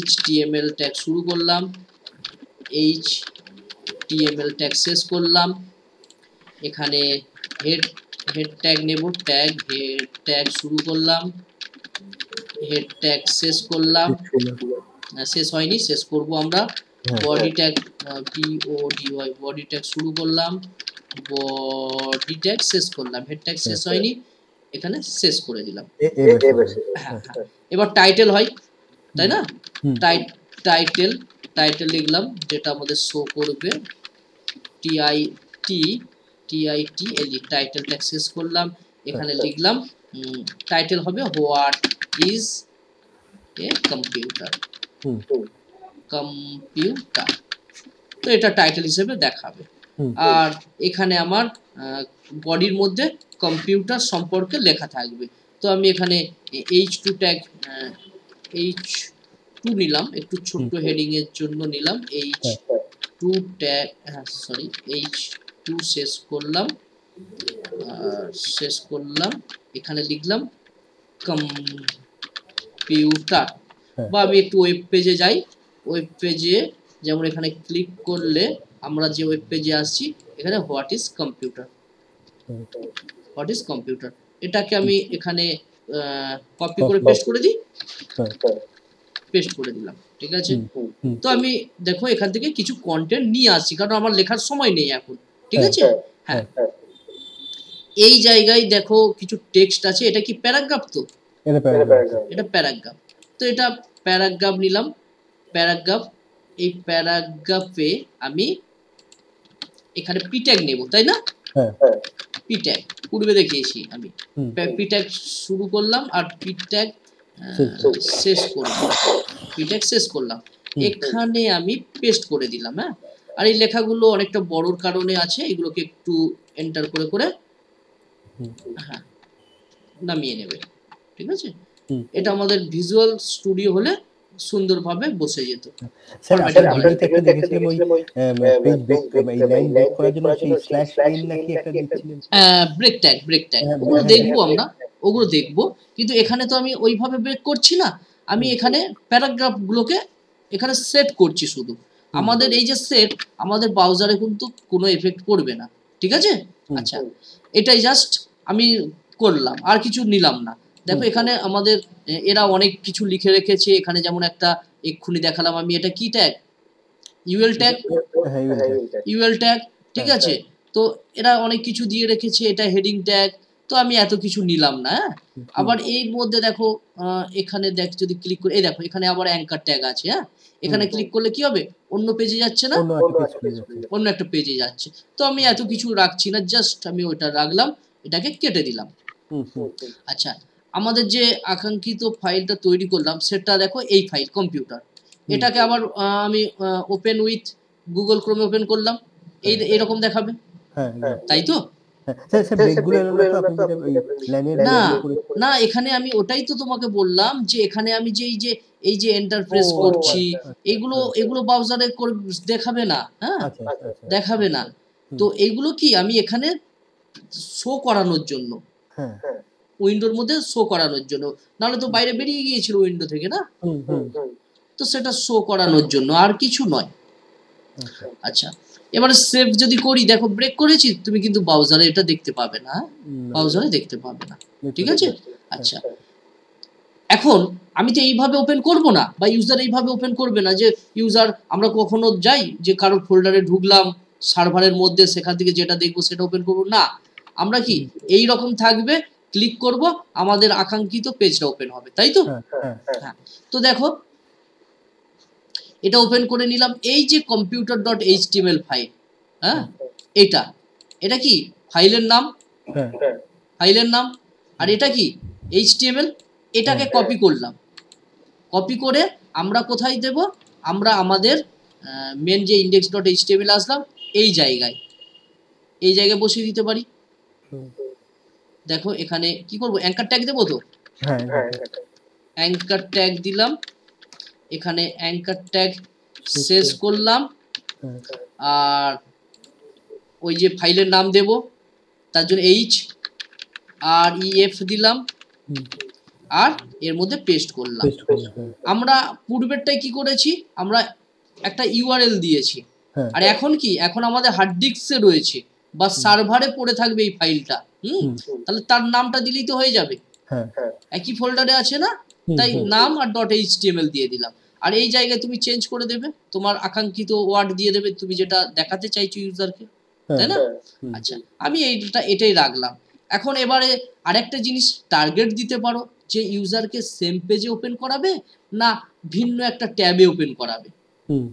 HTML ট্যাগ শুরু করলাম, HTML ট্যাগ শেষ করলাম। এখানে হেড ট্যাগ নেব, হেড ট্যাগ শুরু করলাম, হেড ট্যাগ শেষ করলাম, শেষ হয়নি, শেষ করব আমরা। Body tag BODY, body tag শুরু করলাম, বডি ট্যাগ শেষ করলাম, হেড ট্যাগ শেষ হয়নি, এখানে শেষ করে দিলাম। হ্যাঁ, এবার টাইটেল হয়, তাই না? টাইটেল লিখলাম, যেটা আমাদের শো করবে, TITLE, টাইটেল ট্যাগ শেষ করলাম। এখানে লিখলাম টাইটেল হবে হোয়াট ইজ এ কম্পিউটার, তো এটা টাইটেল হিসেবে দেখাবে। আর এখানে আমার বডির মধ্যে কম্পিউটার সম্পর্কে লেখা থাকবে। তো আমি এখানে H2 ট্যাগ H2 নিলাম, একটু ছোট্ট হেডিং এর জন্য নিলাম H2 ট্যাগ, সরি H2 শেষ করলাম, এখানে লিখলাম কম্পিউটার। বা আমি একটু ওয়েব পেজে যাই, ওয়েব পেজে যেমন এখানে ক্লিক করলে আমরা যে ওয়েব পেজে আসছি, এখানে হোয়াট ইজ কম্পিউটার, এটাকে আমি এখানে কপি করে পেস্ট করে দিই, পেস্ট করে দিলাম, ঠিক আছে। তো আমি দেখো এখান থেকে কিছু কন্টেন্ট নিয়ে আসছি, কারণ আমার লেখার সময় নেই এখন, ঠিক আছে। হ্যাঁ, এই জায়গায় দেখো কিছু টেক্সট আছে, এটা কি প্যারাগ্রাফ? তো এটা প্যারাগ্রাফ, তো এটা প্যারাগ্রাফ নিলাম, প্যারাগ্রাফ। এই প্যারাগ্রাফে আমি এখানে পি ট্যাগ নেব, তাই না? পি ট্যাগ পূর্বে দেখিয়েছি আমি, পি ট্যাগ শুরু করলাম আর পি ট্যাগ শেষ করলাম, এখানে আমি পেস্ট করে দিলাম। হ্যাঁ, আর এই লেখাগুলো অনেকটা বড়র কারণে আছে, এগুলোকে একটু এন্টার করে হ্যাঁ নামিয়ে নেবে, ঠিক আছে। এটা আমাদের ভিজুয়াল স্টুডিও হলে সুন্দরভাবে বসে যেত।
স্যার আমরা একটা দেখেছিলাম ওই পেজ ব্রেক, এই লাইন ব্রেক করার জন্য সেই স্ল্যাশ লাইন নাকি একটা দিচ্ছিলেন,
ব্রেক ট্যাগ ওগুলো দেখবো আমরা, ওগুলো দেখবো, কিন্তু এখানে তো আমি ওইভাবে ব্রেক করছি না, আমি এখানে প্যারাগ্রাফ গুলোকে এখানে সেট করছি শুধু। আমাদের এই যে সেট, আমাদের ব্রাউজারে কিন্তু কোনো এফেক্ট করবে না, ঠিক আছে। আচ্ছা, এটাই জাস্ট আমি করলাম, আর কিছু নিলাম না। দেখো এখানে আমাদের এরা অনেক কিছু লিখে রেখেছে, এখানে যেমন একটা এক্ষুনি দেখালাম আমি, এটা কি ট্যাগ, ইউএল ট্যাগ, ঠিক আছে। তো এরা অনেক কিছু দিয়ে রেখেছে, এটা হেডিং ট্যাগ, তো আমি এত কিছু নিলাম না। আবার এর মধ্যে দেখো এখানে যদি ক্লিক করি, এই দেখো এখানে আবার অ্যাঙ্কার ট্যাগ আছে। হ্যাঁ, এখানে ক্লিক করলে কি হবে, অন্য পেজে যাচ্ছে না, অন্য একটা পেজে যাচ্ছে। তো আমি এত কিছু রাখছি না, জাস্ট আমি ওইটা রাখলাম, এটাকে কেটে দিলাম। আচ্ছা, আমাদের যে আকাঙ্ক্ষিত ফাইলটা তৈরি করলাম সেটা দেখো, এই ফাইল কম্পিউটার, এটাকে আবার আমি ওপেন উইথ গুগল ক্রোমে ওপেন করলাম, এরকম দেখাবে, তাই তো।
স্যার ব্রেকগুলো এলো না তো, আপনি যেটা ওই লাইনের
না
ব্রেকগুলো করে।
না, এখানে আমি ওটাই তো তোমাকে বললাম যে এখানে আমি যে এই যে এন্টার
ও
প্রেস করছি,
আচ্ছা আচ্ছা
এগুলো
হ্যাঁ
এগুলো ব্রাউজারে দেখাবে না, হ্যাঁ,
আচ্ছা আচ্ছা আচ্ছা
দেখাবে না।
হুম
তো এইগুলো কি আমি এখানে শো করানোর জন্য,
হ্যাঁ
উইন্ডোর মধ্যে শো করানোর জন্য, নাহলে তো বাইরে বেরিয়ে গিয়েছিল উইন্ডো থেকে না,
হুম হুম
তো সেটা শো করানোর জন্য, আর কিছু নয়।
আচ্ছা
আচ্ছা, এবারে সেভ যদি করি, দেখো ব্রেক করেছি, তুমি কিন্তু ব্রাউজারে এটা দেখতে পাবে না,
না
ব্রাউজারে দেখতে পাবে না, ঠিক আছে। আচ্ছা,
হ্যাঁ
এখন আমি তো এইভাবে ওপেন করব না, বা ইউজার এইভাবে ওপেন করবে না, যে ইউজার আমরা কখনো যাই যে কারোর ফোল্ডারে ঢুকলাম সার্ভারের মধ্যে, সেখান থেকে যেটা দেখবো সেটা ওপেন করব না, আমরা কি এই রকম থাকবে, ক্লিক করব, আমাদের আকাঙ্ক্ষিত পেজটা ওপেন হবে, তাই তো।
হ্যাঁ হ্যাঁ
হ্যাঁ, তো দেখো এটা ওপেন করে নিলাম, এই যে computer.html ফাইল, হ্যাঁ, এটা এটা কি ফাইলের নাম,
হ্যাঁ
ফাইলের নাম, আর এটা কি HTML, এটাকে কপি করলাম, কপি করে আমরা কোথায় দেব, আমরা আমাদের মেন যে index.html আসলাম এই জায়গায়, এই জায়গায় বসিয়ে দিতে পারি।
হুম,
দেখো এখানে কি করব, অ্যাঙ্কার ট্যাগ দেবো তো,
হ্যাঁ
অ্যাঙ্কার ট্যাগ দিলাম, এখানে অ্যাঙ্কার ট্যাগ শেষ করলাম,
হ্যাঁ
আর ওই যে ফাইলের নাম দেব, তার জন্য HREF দিলাম,
হুম,
আর এর মধ্যে পেস্ট করলাম।
পেস্ট করুন, হ্যাঁ
আমরা পূর্বেরটাই কি করেছি, আমরা একটা ইউআরএল দিয়েছি,
হ্যাঁ
আর এখন কি, এখন আমাদের হার্ড ডিস্কে রয়েছে বা সার্ভারে পড়ে থাকবে এই ফাইলটা,
হুম,
তাহলে তার নামটা দিলেই তো হয়ে যাবে,
হ্যাঁ
একই ফোল্ডারে আছে না,
হুম,
তাই
হুম,
নাম আর .html দিয়ে দিলাম, আর এই জায়গায় তুমি চেঞ্জ করে দেবে, তোমার আকাঙ্ক্ষিত ওয়ার্ড দিয়ে দেবে, তুমি যেটা দেখাতে চাইছো ইউজারকে,
হ্যাঁ
তাই না।
হুম,
আচ্ছা, আমি এটাই রাখলাম। এখন এবারে আরেকটা জিনিস টার্গেট দিতে পারো, যে ইউজারকে সেম পেজে ওপেন করাবে না ভিন্ন একটা ট্যাবে ওপেন করাবে,
হুম,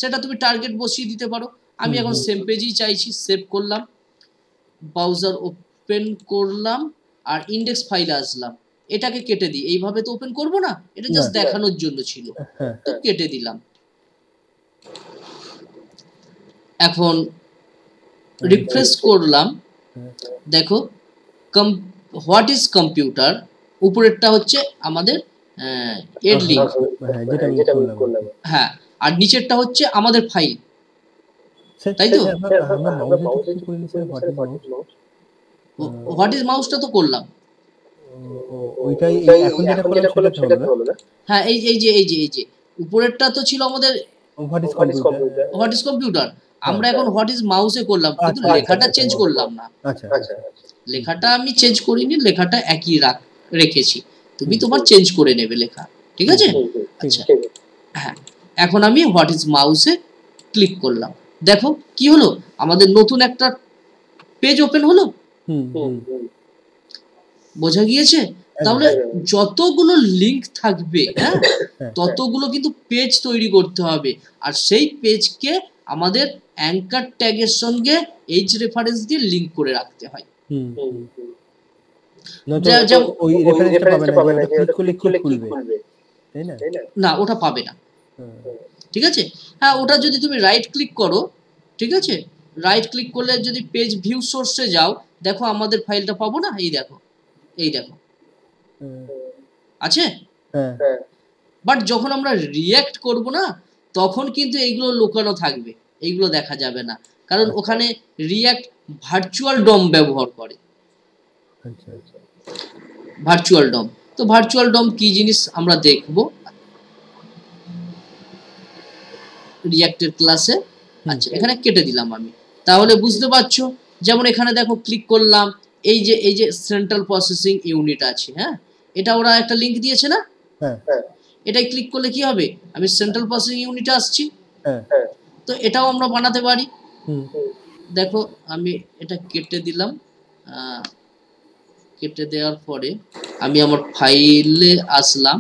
সেটা তুমি টার্গেট বসিয়ে দিতে পারো। আমি
হুম,
এখন
হুম,
সেম পেজেই চাইছি, সেভ করলাম, ব্রাউজার ওপেন করলাম, আর ইন্ডেক্স ফাইলে আসলাম, এটাকে কেটে দিই, এইভাবে তো ওপেন করব না, এটা
না
জাস্ট দেখানোর জন্য ছিল,
হ্যাঁ
তো কেটে দিলাম। এখন রিফ্রেশ করলাম,
হ্যাঁ,
দেখো হোয়াট ইজ কম্পিউটার, উপরেরটা হচ্ছে আমাদের এড লিঙ্ক,
হ্যাঁ যেটা আমি করলাম
হ্যাঁ, আর নিচেরটা হচ্ছে আমাদের ফাইল,
স্যার
তাই তো।
আমরা মাউসে তো কিছু করিনি sir, what is mouse
what is মাউসটা তো করলাম,
ওইটাই এখন যেটা করলাম সেটা তো হলো না।
হ্যাঁ, এই যে উপরেরটা তো ছিল আমাদের
what is computer
what is computer, আমরা এখন হোয়াট ইজ মাউসে করলাম, কিন্তু
আচ্ছা
লেখাটা চেঞ্জ করলাম না,
আচ্ছা আচ্ছা
লেখাটা আমি চেঞ্জ করিনি, লেখাটা একই রেখেছি, তুমি তোমার চেঞ্জ করে নেবে লেখা, ঠিক আছে। আচ্ছা, হ্যাঁ, এখন আমি হোয়াট ইজ মাউসে ক্লিক করলাম, দেখো কি হলো, আমাদের নতুন একটা পেজ ওপেন হলো,
হুম হুম
বোঝা গিয়েছে। তাহলে যতগুলো লিংক থাকবে, হ্যাঁ,
হ্যাঁ
ততগুলো কিন্তু পেজ তৈরি করতে হবে, আর সেই পেজকে আমাদের অ্যাঙ্কার ট্যাগের সঙ্গে এইচ রেফারেন্স দিয়ে লিংক করে রাখতে হয়।
হুম ওই রেফারেন্সটা পাবে না যে ওটা ক্লিক করলে কি খুলবে, তাই না?
না, ওটা পাবে না, ঠিক আছে। হ্যাঁ, ওটা যদি তুমি রাইট ক্লিক করো, ঠিক আছে, রাইট ক্লিক করলে যদি পেজ ভিউ সোর্সে যাও, দেখো আমাদের ফাইলটা পাবো না, এই দেখো, এই দেখো আছে,
হ্যাঁ
বাট যখন আমরা রিঅ্যাক্ট করব না, তখন কিন্তু এইগুলো লুকানো থাকবে, এইগুলো দেখা যাবে না, কারণ ওখানে রিঅ্যাক্ট ভার্চুয়াল ডম ব্যবহার করে,
আচ্ছা আচ্ছা
ভার্চুয়াল ডম। তো ভার্চুয়াল ডম কি জিনিস আমরা দেখব রিঅ্যাক্টের ক্লাসে। আচ্ছা, এখানে কেটে দিলাম আমি, তাহলে বুঝতে পারছো, যেমন এখানে দেখো ক্লিক করলাম, এই যে সেন্ট্রাল প্রসেসিং ইউনিট আছে, হ্যাঁ, এটা ওরা একটা লিংক দিয়েছে না,
হ্যাঁ
এটাই ক্লিক করলে কি হবে, আমি সেন্ট্রাল প্রসেসিং ইউনিটে আসছি,
হ্যাঁ
তো এটাও আমরা বানাতে পারি।
হুম
দেখো আমি এটা কেটে দিলাম, কেটে দেওয়ার পরে আমি আমার ফাইলে আসলাম,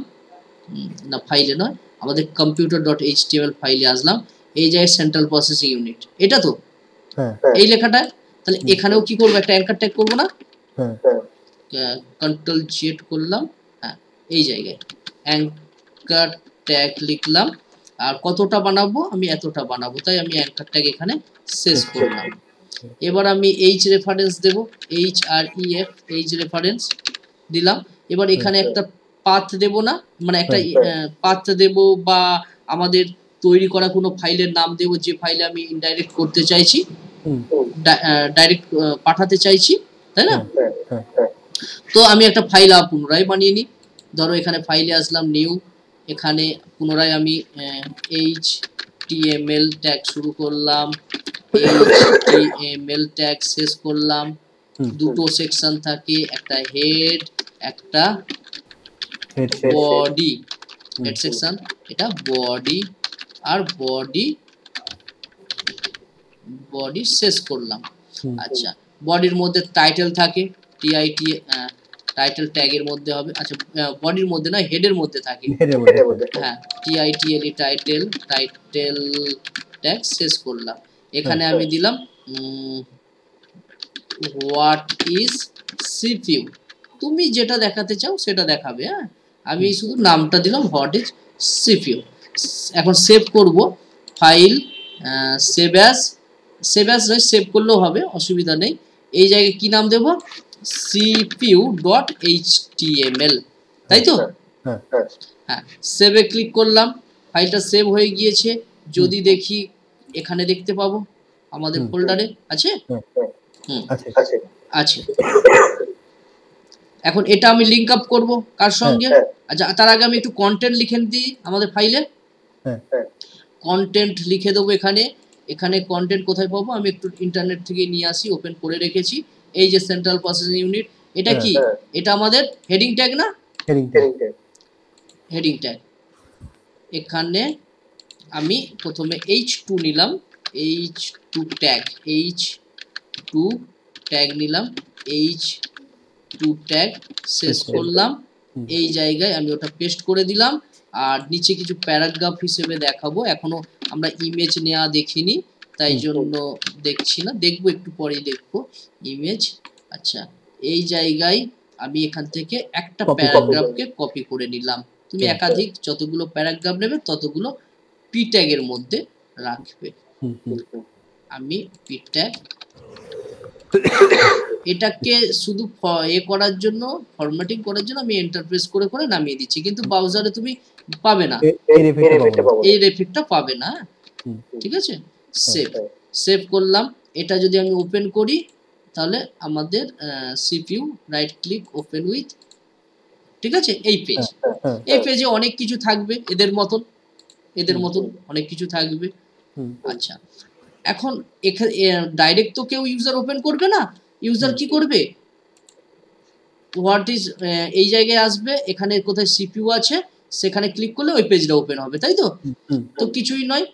না ফাইলে নয়, আমাদের computer.html ফাইলে আসলাম, এই জায়গায় সেন্ট্রাল প্রসেসিং ইউনিট, এটা তো
হ্যাঁ
এই লেখাটা, তাহলে এখানেও কি করবো, একটা অ্যাঙ্কার ট্যাগ করবো না,
হ্যাঁ
কন্ট্রোল জেড করলাম, হ্যাঁ, এই জায়গায় অ্যাঙ্কার ট্যাগ লিখলাম, আর কতটা বানাবো, আমি এতটা বানাবো, তাই আমি অ্যাঙ্কার ট্যাগ এখানে শেষ করলাম। এবার আমি এইচ রেফারেন্স দেব, HREF, এইচ রেফারেন্স দিলাম। এবার এখানে একটা পাথ দেব না, মানে একটা পাথ দেব বা আমাদের তৈরি করা কোনো ফাইলের নাম দেব, যে ফাইলে আমি ইনডাইরেক্ট করতে চাইছি, ডাইরেক্ট পাঠাতে চাইছি, তাই না? তো আমি একটা ফাইল পুনরায় বানিয়ে নিই। ধরো এখানে ফাইলে আসলাম, নিউ, এখানে পুনরায় আমি HTML ট্যাগ শুরু করলাম, HTML ট্যাগ শেষ করলাম। দুটো সেকশন থাকে, একটা হেড, একটা বডি। হেড সেকশন, এটা বডি, আর বডি শেষ করলাম। আচ্ছা, বডির মধ্যে টাইটেল থাকে, TIT, টাইটেল ট্যাগের মধ্যে হবে। আচ্ছা, বডির মধ্যে না, হেডের মধ্যে থাকে, হ্যাঁ, TITLE, টাইটেল ট্যাগ শেষ করলাম। এখানে আমি দিলাম হোয়াট ইজ CPU, তুমি যেটা দেখাতে চাও সেটা দেখাবে। হ্যাঁ, আমি শুধু নামটা দিলাম হোয়াট ইজ CPU। এখন সেভ করব ফাইল, সেভ অ্যাজ নয়, সেভ করলেও হবে, অসুবিধা নেই। এই জায়গায় কি নাম দেব, CPU.html, তাই তো? হ্যাঁ, সেভে ক্লিক করলাম, ফাইলটা সেভ হয়ে গিয়েছে। যদি দেখি, এখানে দেখতে পাবো আমাদের ফোল্ডারে আছে। আছে। এখন এটা আমি লিংক আপ করব কার সঙ্গে? আচ্ছা, তার আগে আমি একটু কন্টেন্ট লিখে দিই আমাদের ফাইলে। কন্টেন্ট লিখে দেবো এখানে। এখানে কন্টেন্ট কোথায় পাবো, আমি একটু ইন্টারনেট থেকে নিয়ে আসি, ওপেন করে রেখেছি। এই যে সেন্ট্রাল প্রসেসিং ইউনিট, এটা কি? এটা আমাদের হেডিং ট্যাগ না? Heading tag. এখানে আমি প্রথমে H2 নিলাম, H2 ট্যাগ নিলাম, H2 ট্যাগ শেষ করলাম। এই জায়গায় আমি ওটা পেস্ট করে দিলাম। আর নিচে কিছু প্যারাগ্রাফ হিসেবে দেখাবো, এখনো আমরা ইমেজ নেওয়া দেখিনি, তাই জন্য দেখছি না, দেখবো একটু পরেই দেখবো ইমেজ। আচ্ছা, এই জায়গায় আমি এখান থেকে একটা প্যারাগ্রাফকে কপি করে নিলাম। তুমি একাধিক যতগুলো প্যারাগ্রাফ নেবে ততগুলো পি ট্যাগের মধ্যে রাখবে। আমি পি ট্যাগ, এটাকে শুধু করার জন্য, ফরম্যাটিং করার জন্য আমি এন্টার প্রেস করে করে নামিয়ে দিচ্ছি, কিন্তু ব্রাউজারে তুমি পাবে না, এই এফেক্টটা পাবে না। ঠিক আছে, সেভ করলাম। এটা যদি আমি ওপেন করি, তাহলে আমাদের CPU, right click, open with, ঠিক আছে, এই পেজ। এই পেজে অনেক কিছু থাকবে, এদের মতন অনেক কিছু থাকবে। আচ্ছা, এখন এখানে ডাইরেক্ট তো কেউ ইউজার ওপেন করবে না, ইউজার কি করবে, হোয়াট ইজ, এই জায়গায় আসবে, এখানে কোথায় CPU আছে সেখানে ক্লিক করলে ওই পেজটা ওপেন হবে, তাই তো? তো কিছুই নয়,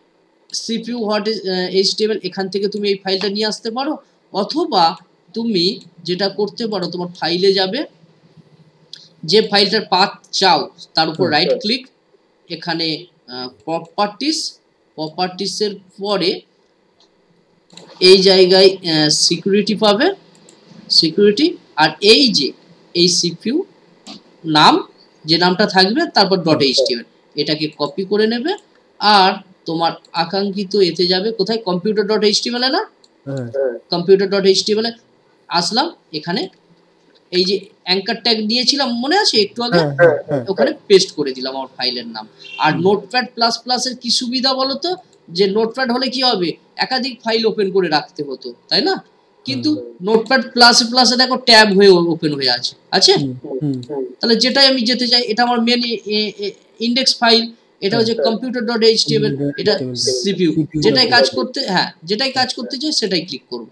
CPU হোয়াট ইজ HTML, এখান থেকে তুমি এই ফাইলটা নিয়ে আসতে পারো, অথবা তুমি যেটা করতে পারো, তোমার ফাইলে যাবে, যে ফাইলটার পাথ চাও তার উপর রাইট ক্লিক, এখানে প্রপার্টিসের পরে এই জায়গায় সিকিউরিটি পাবে, সিকিউরিটি, আর এই যে এই CPU নাম, যে নামটা থাকবে, তারপর .html, এটাকে কপি করে নেবে, আর তোমার আকাঙ্ক্ষিত এতে যাবে কোথায়, computer.html না, computer.html আসলাম। এখানে এই যে অ্যাঙ্কার ট্যাগ নিয়েছিলাম, মনে আছে একটু আগে, ওখানে পেস্ট করে দিলাম আমার ফাইলের নাম। আর নোটপ্যাড প্লাস প্লাসের কি সুবিধা বলো তো, যে নোটপ্যাড হলে কি হবে, একাধিক ফাইল ওপেন করে রাখতে হতো, তাই না? কিন্তু নোটপ্যাড প্লাসে দেখো ট্যাব হয়ে ওপেন হয়ে আছে, তাহলে যেটাই আমি যেতে চাই, এটা আমার মেন ইন্ডেক্স ফাইল, এটা হচ্ছে computer.html, এটা CPU, যেটাই কাজ করতে চাই সেটাই ক্লিক করব।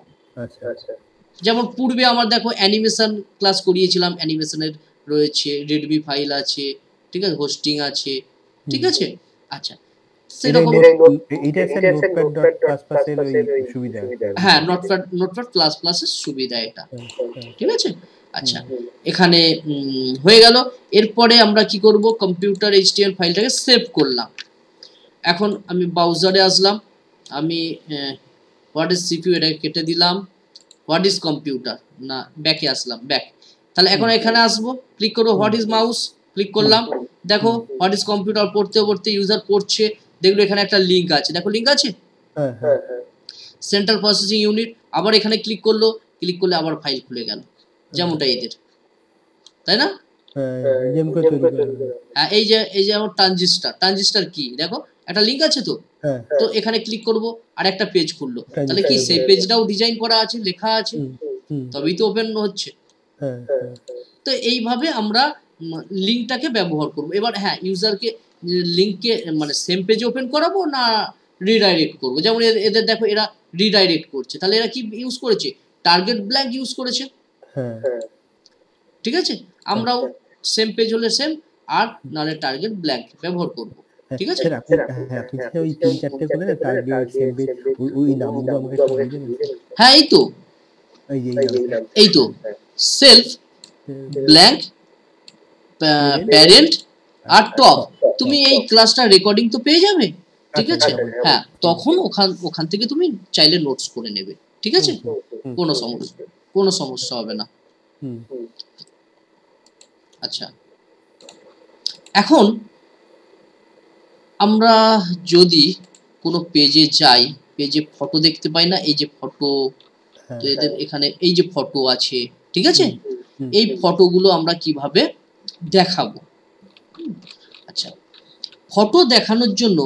যেমন পূর্বে আমার দেখো অ্যানিমেশন ক্লাস করিয়েছিলাম, অ্যানিমেশনের রয়েছে রেডমি ফাইল আছে, ঠিক আছে, হোস্টিং আছে, ঠিক আছে। আচ্ছা, সেরকম হ্যাঁ, নোটপ্যাড প্লাস প্লাসের সুবিধা এটা, ঠিক আছে। আচ্ছা, এখানে হয়ে গেল। এরপরে আমরা কি করব, কম্পিউটার HTML ফাইলটাকে সেভ করলাম। এখন আমি ব্রাউজারে আসলাম, আমি হোয়াট ইজ CPU এটাকে কেটে দিলাম, হোয়াট ইজ কম্পিউটার, না ব্যাকে আসলাম, ব্যাক। তাহলে এখন এখানে আসবো, ক্লিক করবো হোয়াট ইজ মাউস, ক্লিক করলাম, দেখো হোয়াট ইজ কম্পিউটার পড়তে পড়তে ইউজার পড়ছে, দেখলো এখানে একটা লিঙ্ক আছে, দেখো লিঙ্ক আছে, সেন্ট্রাল প্রসেসিং ইউনিট, আবার এখানে ক্লিক করলো, ক্লিক করলে আবার ফাইল খুলে গেল, যেমনটা এদের, তাই না? হ্যাঁ, এই যে আমার ট্রানজিস্টার কি দেখো একটা লিঙ্ক আছে তো, তো এখানে ক্লিক করব আর একটা পেজ খুললো, তাহলে কি সেই পেজটাও ডিজাইন করা আছে, লেখা আছে, তবেই তো ওপেন হচ্ছে। তো এইভাবে আমরা লিঙ্কটাকে ব্যবহার করব। এবার হ্যাঁ, ইউজারকে লিঙ্ককে মানে সেম পেজে ওপেন করাবো না রিডাইরেক্ট করব, যেমন এদের দেখো এরা রিডাইরেক্ট করছে, তাহলে এরা কি ইউজ করেছে, টার্গেট ব্ল্যাঙ্ক ইউজ করেছে, ঠিক আছে? আমরাও সেম পেজ হলে সেম, আর নালে টার্গেট ব্ল্যাঙ্ক ব্যবহার করব, ঠিক আছে? হ্যাঁ, এই তো সেলফ, ব্ল্যাঙ্ক, প্যারেন্ট আর টপ, তুমি এই ক্লাসটা রেকর্ডিং তো পেয়ে যাবে, ঠিক আছে? হ্যাঁ, তখন ওখান থেকে তুমি চাইলে নোটস করে নেবে, ঠিক আছে? কোনো সমস্যা হবে না। আচ্ছা, এখন আমরা যদি কোনো পেজে যাই, পেজে ফটো দেখতে পাই না, এই যে ফটো, তো এদের এখানে এই যে ফটো আছে, ঠিক আছে? এই ফটোগুলো আমরা কিভাবে দেখাবো? আচ্ছা, ফটো দেখানোর জন্য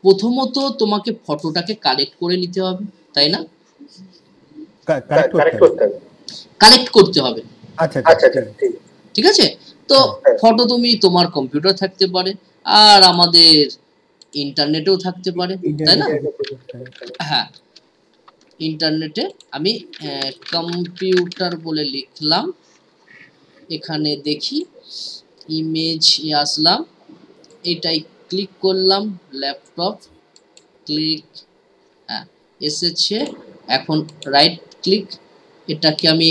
প্রথমত তোমাকে ফটোটাকে কালেক্ট করে নিতে হবে, তাই না? কালেক্ট করতে হবে, ঠিক আছে? তো ফটো তুমি তোমার কম্পিউটার থাকতে পারে, আর আমাদের ইন্টারনেটেও থাকতে পারে, তাই না? হ্যাঁ, ইন্টারনেটে আমি কম্পিউটার বলে লিখলাম, এখানে দেখি ইমেজ আসলাম, এটাই ক্লিক করলাম, ল্যাপটপ ক্লিক, হ্যাঁ এসেছে, এখন রাইট ক্লিক, এটাকে আমি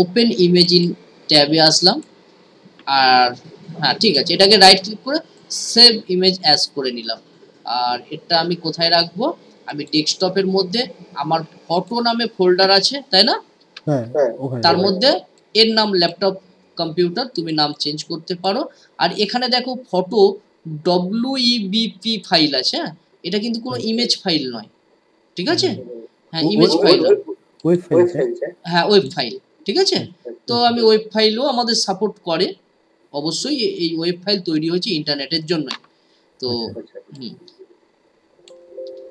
ওপেন ইমেজ ইন ট্যাবে আসলাম, আর হ্যাঁ ঠিক আছে, এটাকে রাইট ক্লিক করে সেভ ইমেজ অ্যাজ করে নিলাম, আর এটা আমি কোথায় রাখবো, আমি ডেস্কটপের মধ্যে আমার ফটো নামে ফোল্ডার আছে, তাই না? তার মধ্যে এর নাম ল্যাপটপ কম্পিউটার, তুমি নাম চেঞ্জ করতে পারো, আর এখানে দেখো ফটো WEBP ফাইল আছে, হ্যাঁ এটা কিন্তু কোনো ইমেজ ফাইল নয়, ঠিক আছে? হ্যাঁ, ইমেজ ফাইল, হ্যাঁ ওয়েব ফাইল, ঠিক আছে? তো আমি ওয়েব ফাইলও আমাদের সাপোর্ট করে, অবশ্যই এই ওয়েব ফাইল তৈরি হয়েছে ইন্টারনেটের জন্য, তো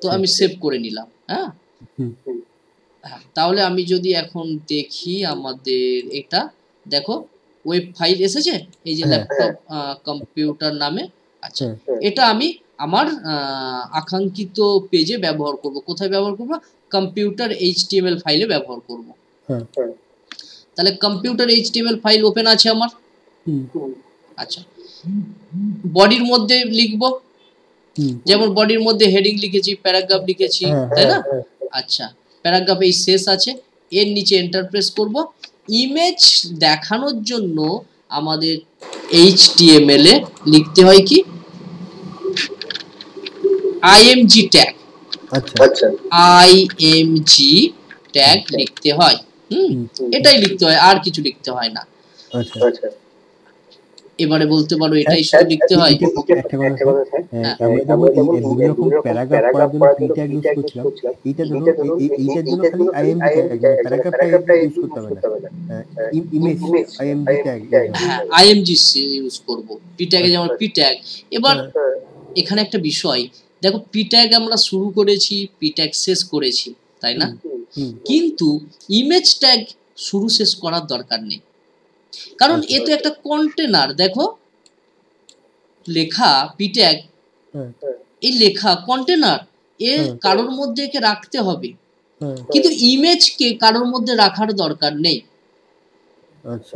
তো আমি সেভ করে নিলাম। হ্যাঁ, তাহলে আমি যদি এখন দেখি আমাদের এটা দেখো ওয়েব ফাইল এসেছে, এই যে ল্যাপটপ কম্পিউটার নামে। আচ্ছা, এটা আমি আমার আকাঙ্ক্ষিত পেজে ব্যবহার করব। কোথায় ব্যবহার করব? কম্পিউটার HTML ফাইলে ব্যবহার করব। তাহলে কম্পিউটার HTML ফাইল ওপেন আছে আমার। আচ্ছা, বডির মধ্যে লিখব, যেমন বডির মধ্যে হেডিং লিখেছি, প্যারাগ্রাফ লিখেছি, তাই না? আচ্ছা, প্যারাগ্রাফ এই শেষ আছে, এর নিচে এন্টার প্রেস করব। ইমেজ দেখানোর জন্য আমাদের HTML এ লিখতে হয় কি, IMG ট্যাগ, আচ্ছা IMG ট্যাগ লিখতে হয়, এটাই লিখতে হয়, আর কিছু লিখতে হয় না। আচ্ছা, এবারে বলতে পারো এটাই শুধু লিখতে হয়।
আমরা যেমন এই বিভিন্ন রকম প্যারাগ্রাফ করার জন্য পি ট্যাগ ইউজ করছিলাম, এইটা ধরুন এইটার জন্য খালি IMG tag, paragraph tag use করতে হবে না, ইমেজ IMG ট্যাগ,
হ্যাঁ IMG ইউজ করব, পি ট্যাগে যেমন পি ট্যাগ। এবার এখানে একটা বিষয় দেখো, পি ট্যাগ আমরা শুরু করেছি, পি ট্যাগ শেষ করেছি, তাই না? কিন্তু ইমেজ ট্যাগ শুরু শেষ করার দরকার নেই, কারণ এ তো একটা কন্টেনার। দেখো লেখা পি ট্যাগ, এই লেখা কন্টেনার, এ কারোর মধ্যে একে রাখতে হবে, কিন্তু ইমেজকে কারোর মধ্যে রাখার দরকার নেই,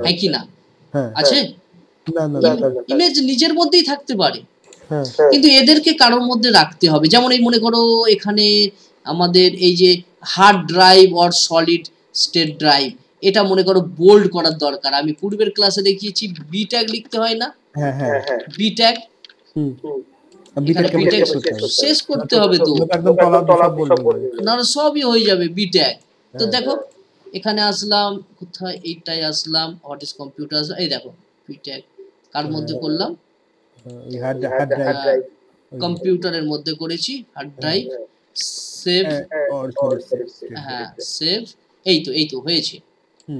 হ্যাঁ কি না? আছে, ইমেজ নিজের মধ্যেই থাকতে পারে, কিন্তু এদেরকে কারোর মধ্যে রাখতে হবে। যেমন এই মনে করো এখানে আমাদের এই যে hard drive or solid state drive, এটা মনে করো বোল্ড করার দরকার, আমি পূর্বের ক্লাসে দেখিয়েছি বি ট্যাগ লিখতে হয় না, বি ট্যাগ শেষ করতে হবে, তো না সবই হয়ে যাবে বি ট্যাগ। তো দেখো এখানে আসলাম, কোথায় এইটাই আসলাম, হোয়াট ইজ কম্পিউটার, এই দেখো বি ট্যাগ কার মধ্যে করলাম, কম্পিউটারের মধ্যে করেছি, হার্ড ড্রাইভ, সেভ,
or
হ্যাঁ সেভ, এই তো হয়েছে,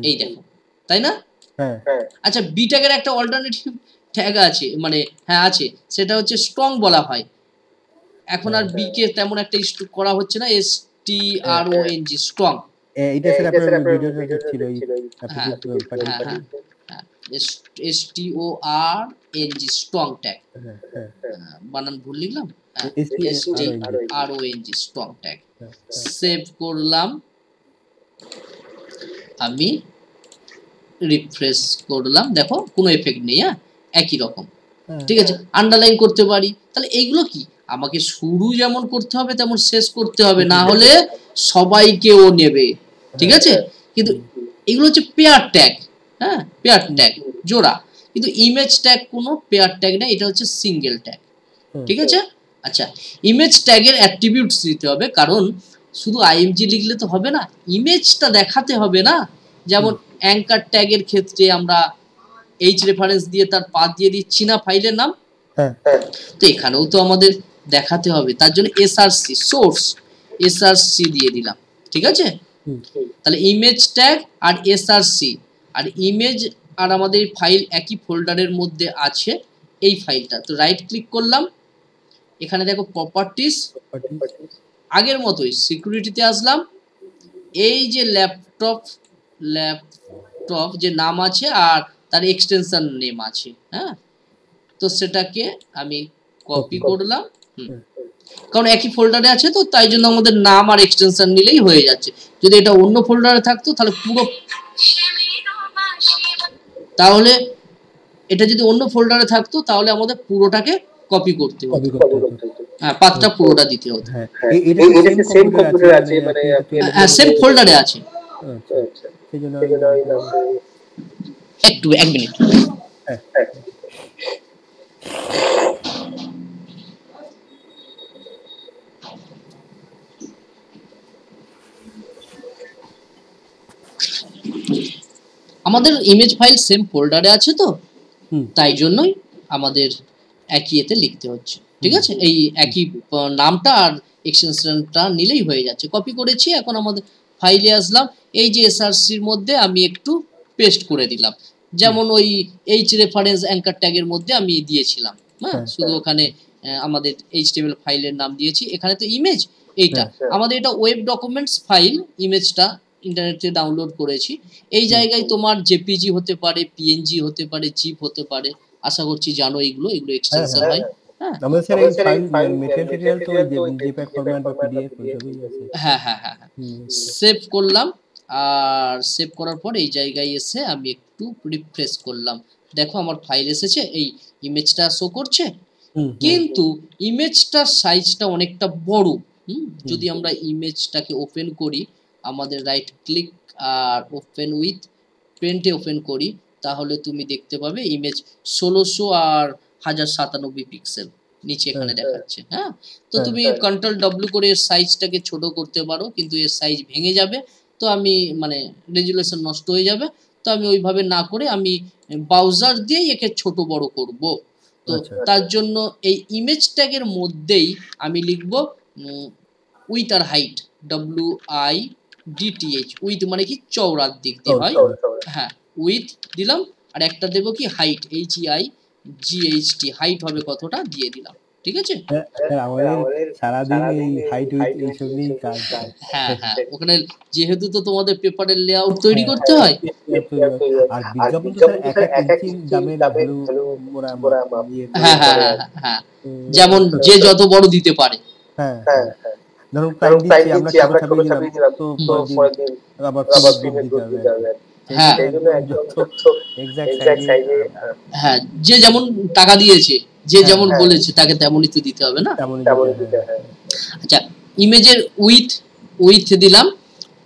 এই দেখো, তাই না?
হ্যাঁ
আচ্ছা বি ট্যাগের একটা অল্টারনেটিভ ট্যাগ আছে, মানে হ্যাঁ আছে, সেটা হচ্ছে স্ট্রং বলা হয়। এখন আর বি কে তেমন একটা করা হচ্ছে না, STRONG স্ট্রং।
এটা স্যার আপনার ভিডিওতে ছিল এই
হ্যাঁ হ্যাঁ হ্যাঁ STORNG স্ট্রং ট্যাগ, বানান ভুল লিখলাম, STRONG স্ট্রং ট্যাগ। সেভ করলাম, আমি রিফ্রেশ করলাম, দেখো কোনো এফেক্ট নেই, হ্যাঁ একই রকম, ঠিক আছে। আন্ডারলাইন করতে পারি, তাহলে এইগুলো কি আমাকে শুরু যেমন করতে হবে তেমন শেষ করতে হবে, না হলে সবাইকেও নেবে, ঠিক আছে। কিন্তু এগুলো হচ্ছে পেয়ার ট্যাগ, হ্যাঁ পেয়ার ট্যাগ জোড়া, কিন্তু ইমেজ ট্যাগ কোনো পেয়ার ট্যাগ না, এটা হচ্ছে সিঙ্গেল ট্যাগ, ঠিক আছে। আচ্ছা ইমেজ ট্যাগের অ্যাট্রিবিউটস দিতে হবে, কারণ শুধু আইএমজি লিখলে তো হবে না, ইমেজটা দেখাতে হবে না। যেমন অ্যাঙ্কার ট্যাগের ক্ষেত্রে আমরা এইচ রেফারেন্স দিয়ে তার পাথ দিয়ে দিচ্ছি না ফাইলের নাম, তো এখানেও তো আমাদের দেখাতে হবে, তার জন্য SRC সোর্স SRC দিয়ে দিলাম, ঠিক আছে। তাহলে ইমেজ ট্যাগ আর SRC, আর ইমেজ আর আমাদের ফাইল একই ফোল্ডারের মধ্যে আছে, এই ফাইলটা, তো রাইট ক্লিক করলাম, এখানে দেখো প্রপার্টিস, আগের মতোই সিকিউরিটিতে আসলাম, এই যে ল্যাপটপ যে নাম আছে আর তার এক্সটেনশন নেম আছে, হ্যাঁ, তো সেটাকে আমি কপি করলাম, কারণ একই ফোল্ডারে আছে, তো তাই জন্য আমাদের নাম আর এক্সটেনশন নিলেই হয়ে যাচ্ছে। যদি এটা অন্য ফোল্ডারে থাকতো তাহলে এটা যদি অন্য ফোল্ডারে থাকতো তাহলে আমাদের পুরোটাকে কপি করতে হতো, হ্যাঁ পাথটা পুরোটা দিতে হতো।
এটা সেম কম্পিউটারে আছে, মানে
হ্যাঁ সেম ফোল্ডারে আছে,
সেজন্য
একটু এক মিনিট। আমাদের ইমেজ ফাইল সেম ফোল্ডারে আছে, তো তাই জন্যই আমাদের একই এতে লিখতে হচ্ছে, ঠিক আছে। এই একই নামটা আর এক্সটেনশনটা নিলেই হয়ে যাচ্ছে, কপি করেছি। এখন আমাদের ফাইলে আসলাম, এই যে SRCর মধ্যে আমি একটু পেস্ট করে দিলাম, যেমন ওই এইচ রেফারেন্স অ্যাঙ্কার ট্যাগের মধ্যে আমি দিয়েছিলাম, হ্যাঁ শুধু ওখানে আমাদের HTML ফাইলের নাম দিয়েছি, এখানে তো ইমেজ, এইটা আমাদের এটা ওয়েব ডকুমেন্টস ফাইল, ইমেজটা ইন্টারনেটে ডাউনলোড করেছি, এই জায়গায় তোমার জেপিজি হতে পারে, PNG হতে পারে, জিপ হতে পারে, আশা করছি জানো এগুলো এক্সটেনশন হয়।
আমাদের স্যার এই ফাইল মেটেরিয়াল তো জেপিইজি ফরম্যাট বা পিডিএফ সবই আছে।
হ্যাঁ হ্যাঁ হ্যাঁ সেভ করলাম, আর সেভ করার পর এই জায়গায় এসে আমি একটু রিফ্রেশ করলাম, দেখো আমার ফাইল এসেছে, এই ইমেজটা শো করছে, কিন্তু ইমেজটার সাইজটা অনেকটা বড়। যদি আমরা ইমেজটাকে ওপেন করি, আমাদের রাইট ক্লিক আর ওপেন উইথ প্রিন্টে ওপেন করি, তাহলে তুমি দেখতে পাবে ইমেজ 1600 আর 1097 পিক্সেল নিচে এখানে দেখাচ্ছে, হ্যাঁ। তো তুমি Ctrl+W করে এর সাইজটাকে ছোট করতে পারো, কিন্তু এর সাইজ ভেঙে যাবে, তো আমি মানে রেজুলেশন নষ্ট হয়ে যাবে, তো আমি ওইভাবে না করে আমি ব্রাউজার দিয়ে একে ছোট বড় করব। তো তার জন্য এই ইমেজ ট্যাগের মধ্যেই আমি লিখব উইথ আর হাইট, WIDTH, উইথ মানে কি চওড়ার দিক দিয়ে হয়, হ্যাঁ উইথ দিলাম, আর একটা দেবো কি হাইট, HEIGHT, হাইট হবে কতটা দিয়ে দিলাম, ঠিক আছে।
আমাদের সারাদিন এই হাইট উইথ এইসব নিয়ে কাজ।
হ্যাঁ হ্যাঁ ওখানে যেহেতু তো তোমাদের পেপারের লেআউট তৈরি করতে হয়,
আর বিজ্ঞাপন তো স্যার এক এক ইঞ্চি দামের ভ্যালু ওরা
হ্যাঁ হ্যাঁ হ্যাঁ যেমন যে যত বড় দিতে পারে,
হ্যাঁ ধরুন প্রাইস দিচ্ছি আমরা ছোট ছাপিয়ে দিলাম, তো পরের দিন আবার বিল দিতে হবে,
হ্যাঁ
সেইজন্য এক্সাক্ট সাইজে,
হ্যাঁ যে যেমন টাকা দিয়েছে, যে যেমন বলেছে তাকে তেমনই তো দিতে হবে না। আচ্ছা ইমেজের উইথ দিলাম,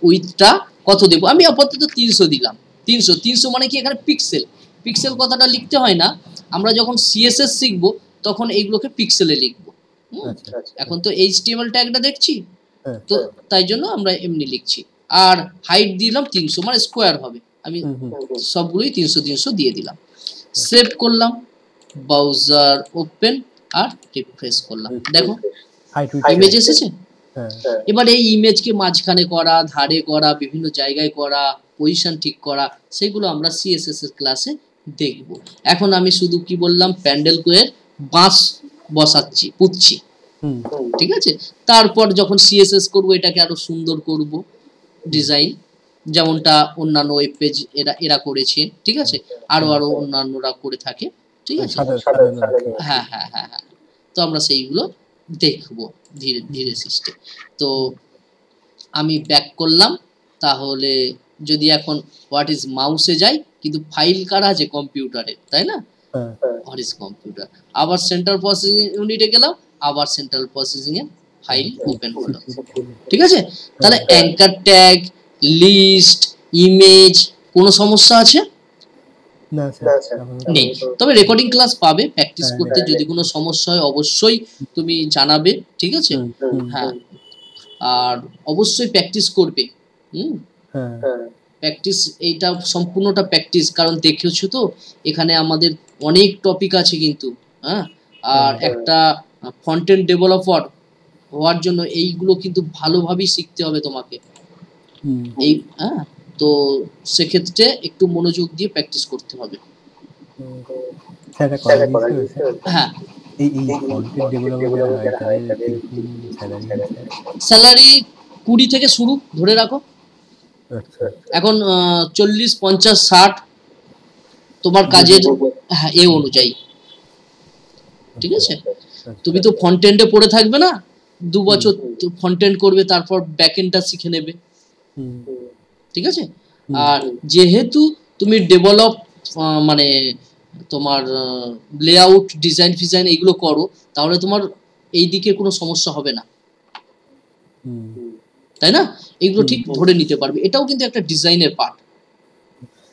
উইথটা কত দেব, আমি আপাতত 300 দিলাম। 300 মানে কি এখানে পিক্সেল কথাটা লিখতে হয় না, আমরা যখন CSS শিখব তখন এইগুলোকে পিক্সেলে লিখব। এখন তো HTML ট্যাগটা দেখছি, তো তাই জন্য আমরা এমনি লিখছি, আর হাইট দিলাম 300, মানে স্কোয়ার হবে, আমি সবগুলোই 300 দিয়ে দিলাম। সেভ করলাম, ব্রাউজার ওপেন আর রিফ্রেশ করলাম, দেখো ইমেজ এসেছে,
হ্যাঁ
এবার এই ইমেজকে মাঝখানে করা, ধারে করা, বিভিন্ন জায়গায় করা, পজিশন ঠিক করা, সেগুলো আমরা সিএসএস এর ক্লাসে দেখব। এখন আমি শুধু কি বললাম, প্যান্ডেল এর বাঁশ বসাচ্ছি, পুঁতছি,
হুম
ঠিক আছে। তারপর যখন সিএসএস করব, এটাকে আরো সুন্দর করব ডিজাইন, যেমনটা অন্যান্য ওয়েব পেজ এরা করেছে, ঠিক আছে, আরো অন্যান্যরা করে থাকে, ঠিক আছে। হ্যাঁ হ্যাঁ হ্যাঁ হ্যাঁ, তো আমরা সেইগুলো দেখবো ধীরে ধীরে সিস্টেম। তো আমি ব্যাক করলাম, তাহলে যদি এখন হোয়াট ইজ মাউসে যাই, কিন্তু ফাইল কার আছে কম্পিউটারে, তাই না,
হ্যাঁ
হোয়াট ইজ কম্পিউটার, আবার সেন্ট্রাল প্রসেসিং ইউনিটে গেলাম, আবার সেন্ট্রাল প্রসেসিং এর ফাইল ওপেন হলো, ঠিক আছে। তাহলে অ্যাঙ্কার ট্যাগ, লিস্ট, ইমেজ, কোনো সমস্যা আছে?
না স্যার
নেই। তবে রেকর্ডিং ক্লাস পাবে প্র্যাকটিস করতে, যদি কোনো সমস্যা হয় অবশ্যই তুমি জানাবে, ঠিক আছে। হ্যাঁ, আর অবশ্যই প্র্যাকটিস করবে।
হ্যাঁ
প্র্যাকটিস, এইটা সম্পূর্ণটা প্র্যাকটিস, কারণ দেখেছো তো এখানে আমাদের অনেক টপিক আছে কিন্তু, হ্যাঁ। আর একটা কন্টেন্ট ডেভেলপার হওয়ার জন্য এইগুলো কিন্তু ভালোভাবেই শিখতে হবে তোমাকে, এই হ্যাঁ। তো সেক্ষেত্রে একটু মনোযোগ দিয়ে প্র্যাকটিস করতে হবে।
স্যার
হ্যাঁ,
এই কন্টেন্ট ডেভেলপার যারা হয় তাদের কিরকম স্যালারি আছে?
স্যালারি 20 থেকে শুরু ধরে রাখো।
আচ্ছা
এখন 40, 50, 60 তোমার কাজের হ্যাঁ এ অনুযায়ী, ঠিক আছে। তুমি তো ফ্রন্ট এন্ডে পড়ে থাকবে না, 2 বছর ফ্রন্ট এন্ড করবে, তারপর ব্যাক এন্ডটা শিখে নেবে, ঠিক আছে। আর যেহেতু তুমি ডেভেলপ মানে তোমার লেআউট, ডিজাইন ফিজাইন এইগুলো করো, তাহলে তোমার এই দিকে কোনো সমস্যা হবে না, তাই না। এইগুলো ঠিক ধরে নিতে পারবে, এটাও কিন্তু একটা ডিজাইনের পার্ট।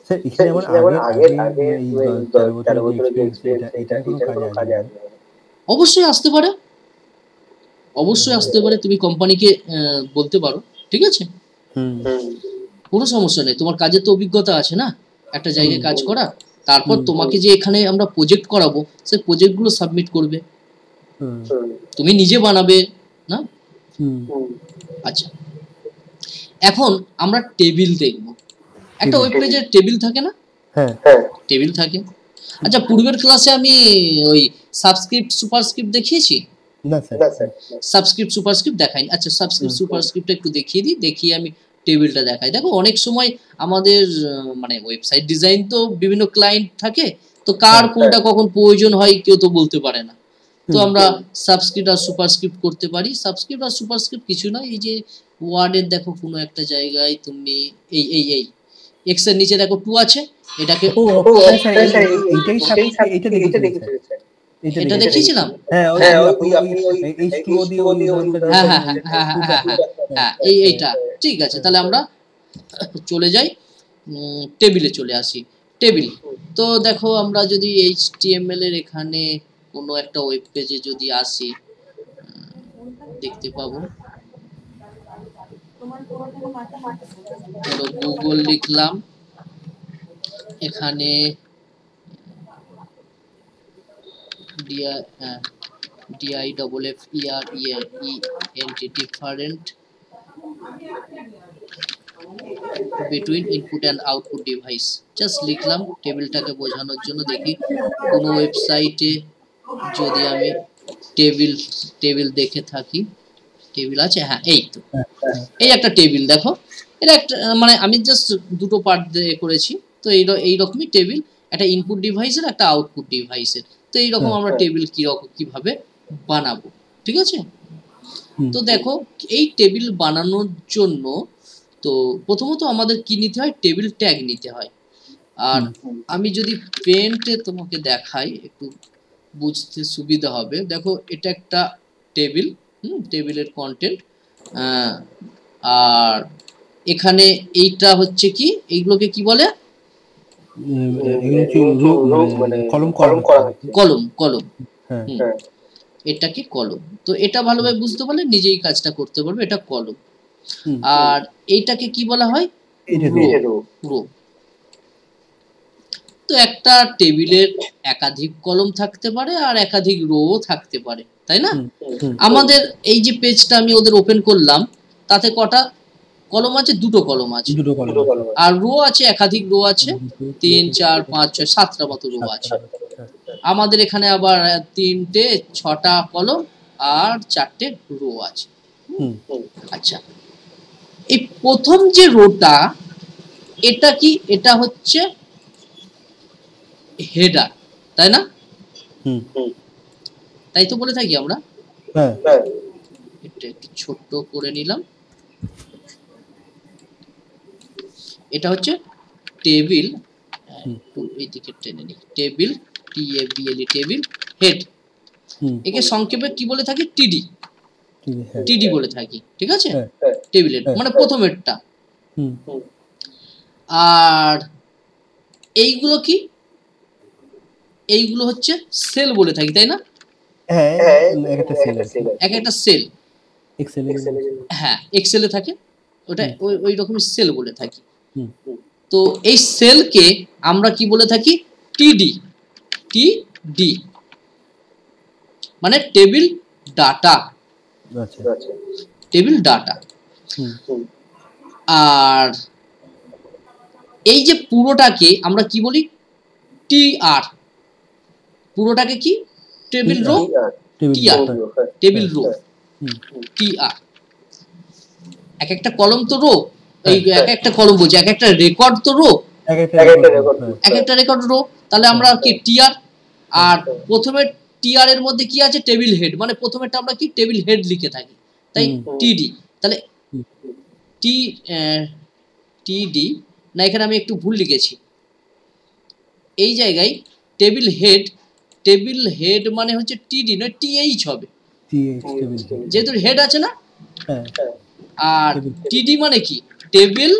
স্যার এখানে আমার আগে এই 13 বছরের যে এক্সপেরিয়েন্স, এটা কোনো কাজে আসবে?
অবশ্যই আসতে পারে, অবশ্যই আসতে পারে, তুমি কোম্পানিকে বলতে পারো, ঠিক আছে। কোনো সমস্যা নেই, তোমার কাজের তো অভিজ্ঞতা আছে না একটা জায়গায় কাজ করা। তারপর তোমাকে যে এখানে আমরা প্রজেক্ট করাবো, সেই প্রজেক্টগুলো সাবমিট করবে, তুমি নিজে বানাবে না। আচ্ছা, এখন আমরা টেবিল দেখব। একটা ওয়েব পেজের টেবিল থাকে না?
হ্যাঁ
টেবিল থাকে। আচ্ছা, পূর্বের ক্লাসে আমি ওই সাবস্ক্রিপ্ট সুপারস্ক্রিপ্ট দেখিয়েছি?
না স্যার
সাবস্ক্রিপ্ট সুপারস্ক্রিপ্ট দেখাইনি। আচ্ছা, সাবস্ক্রিপ্ট সুপারস্ক্রিপ্টটা একটু দেখিয়ে দিই, দেখিয়ে আমি টেবিলটা দেখাই। দেখো, অনেক সময় আমাদের মানে ওয়েবসাইট ডিজাইন তো বিভিন্ন ক্লায়েন্ট থাকে, তো কার কোনটা কখন প্রয়োজন হয় কেউ তো বলতে পারে না। তো আমরা সাবস্ক্রিপ্ট আর সুপারস্ক্রিপ্ট করতে পারি। সাবস্ক্রিপ্ট আর সুপারস্ক্রিপ্ট কিছু না, এই যে ওয়ার্ডের দেখো কোনো একটা জায়গায় তুমি এই এই এই এক্স এর নিচে দেখো 2 আছে, এটাকে এটা দেখিয়েছিলাম। হ্যাঁ হ্যাঁ হ্যাঁ হ্যাঁ হ্যাঁ হ্যাঁ হ্যাঁ, এইটা ঠিক আছে। তাহলে আমরা চলে যাই, টেবিলে চলে আসি। টেবিল, তো দেখো আমরা যদি HTML এর এখানে কোনো একটা ওয়েব পেজে যদি আসি, দেখতে পাবো গুগল লিখলাম, এখানে DIFFERENT different between input and output device, just লিখলাম টেবিলটাকে বোঝানোর জন্য। দেখি কোনো ওয়েবসাইটে যদি আমি টেবিল দেখে থাকি, টেবিল আছে, হ্যাঁ এই তো, এই একটা টেবিল দেখো। এটা একটা মানে আমি জাস্ট দুটো পার্ট দিয়ে করেছি, তো এইরকমই টেবিল, একটা ইনপুট ডিভাইসের, একটা আউটপুট ডিভাইসের। তো এইরকম আমরা টেবিল কিভাবে বানাবো, ঠিক আছে। তো দেখো, এই টেবিল বানানোর জন্য তো প্রথমত আমাদের কি নিতে হয়, টেবিল ট্যাগ নিতে হয়। আর আমি যদি পেন্টে তোমাকে দেখাই, একটু বুঝতে সুবিধা হবে। দেখো, এটা একটা টেবিল, টেবিলের কন্টেন্ট, আর এখানে এইটা হচ্ছে কি, এইগুলোকে কি বলে, কলম। এটাকে কলম। তো এটা ভালোভাবে বুঝতে পারলে নিজেই কাজটা করতে পারবে, এটা কলম। আর এইটাকে কি বলা হয়, রো। তো একটা টেবিলের একাধিক কলম থাকতে পারে আর একাধিক রো থাকতে পারে, তাই না? আমাদের এই যে পেজটা আমি ওদের ওপেন করলাম, তাতে কটা কলম আছে? দুটো কলম আছে, আর রো আছে একাধিক রো আছে, 3 4 5 6 7টা মতো রো আছে। আমাদের এখানে আবার 3টে 6টা কলম আর 4টে রো আছে। আচ্ছা, এই প্রথম যে রোটা, এটা কি? এটা হচ্ছে হেডার, তাই না? তাই তো বলে থাকি আমরা। এটা একটু ছোট করে নিলাম। এটা হচ্ছে টেবিল, একটু এইদিকে টেনে নিই, টেবিল, TABLE, টেবিল হেড। একে সংক্ষেপে কি বলে থাকি? টিডি, টিডি বলে থাকি, ঠিক আছে? টেবিল হেড মানে প্রথমেরটা। আর এইগুলো কি? এইগুলো হচ্ছে সেল বলে থাকি, তাই না? এক একটা সেল, হ্যাঁ এক্সেলে থাকে, ওটা ওই রকমই সেল বলে থাকি। তো এই সেলকে আমরা কি বলে থাকি? টিডি, টিডি মানে টেবিল ডাটা, টেবিল ডাটা। আর এই যে পুরোটাকে আমরা কি বলি? TR। পুরোটাকে কি? Table row, TR, table row, TR। এক একটা কলম তো রো, এই এক একটা কলম বলছি, এক একটা রেকর্ড তো রো, এক একটা রেকর্ড রো। তাহলে আমরা কি? TR। আর প্রথমে TR এর মধ্যে কি আছে? টেবিল হেড, মানে প্রথমেরটা আমরা কি? টেবিল হেড লিখে থাকি, তাই TD। তাহলে TD না, এখানে আমি একটু ভুল লিখেছি। এই জায়গায় টেবিল হেড, টেবিল হেড মানে হচ্ছে TD নয়, TH হবে, যেহেতু হেড আছে না। আর TD মানে কি? টেবিল,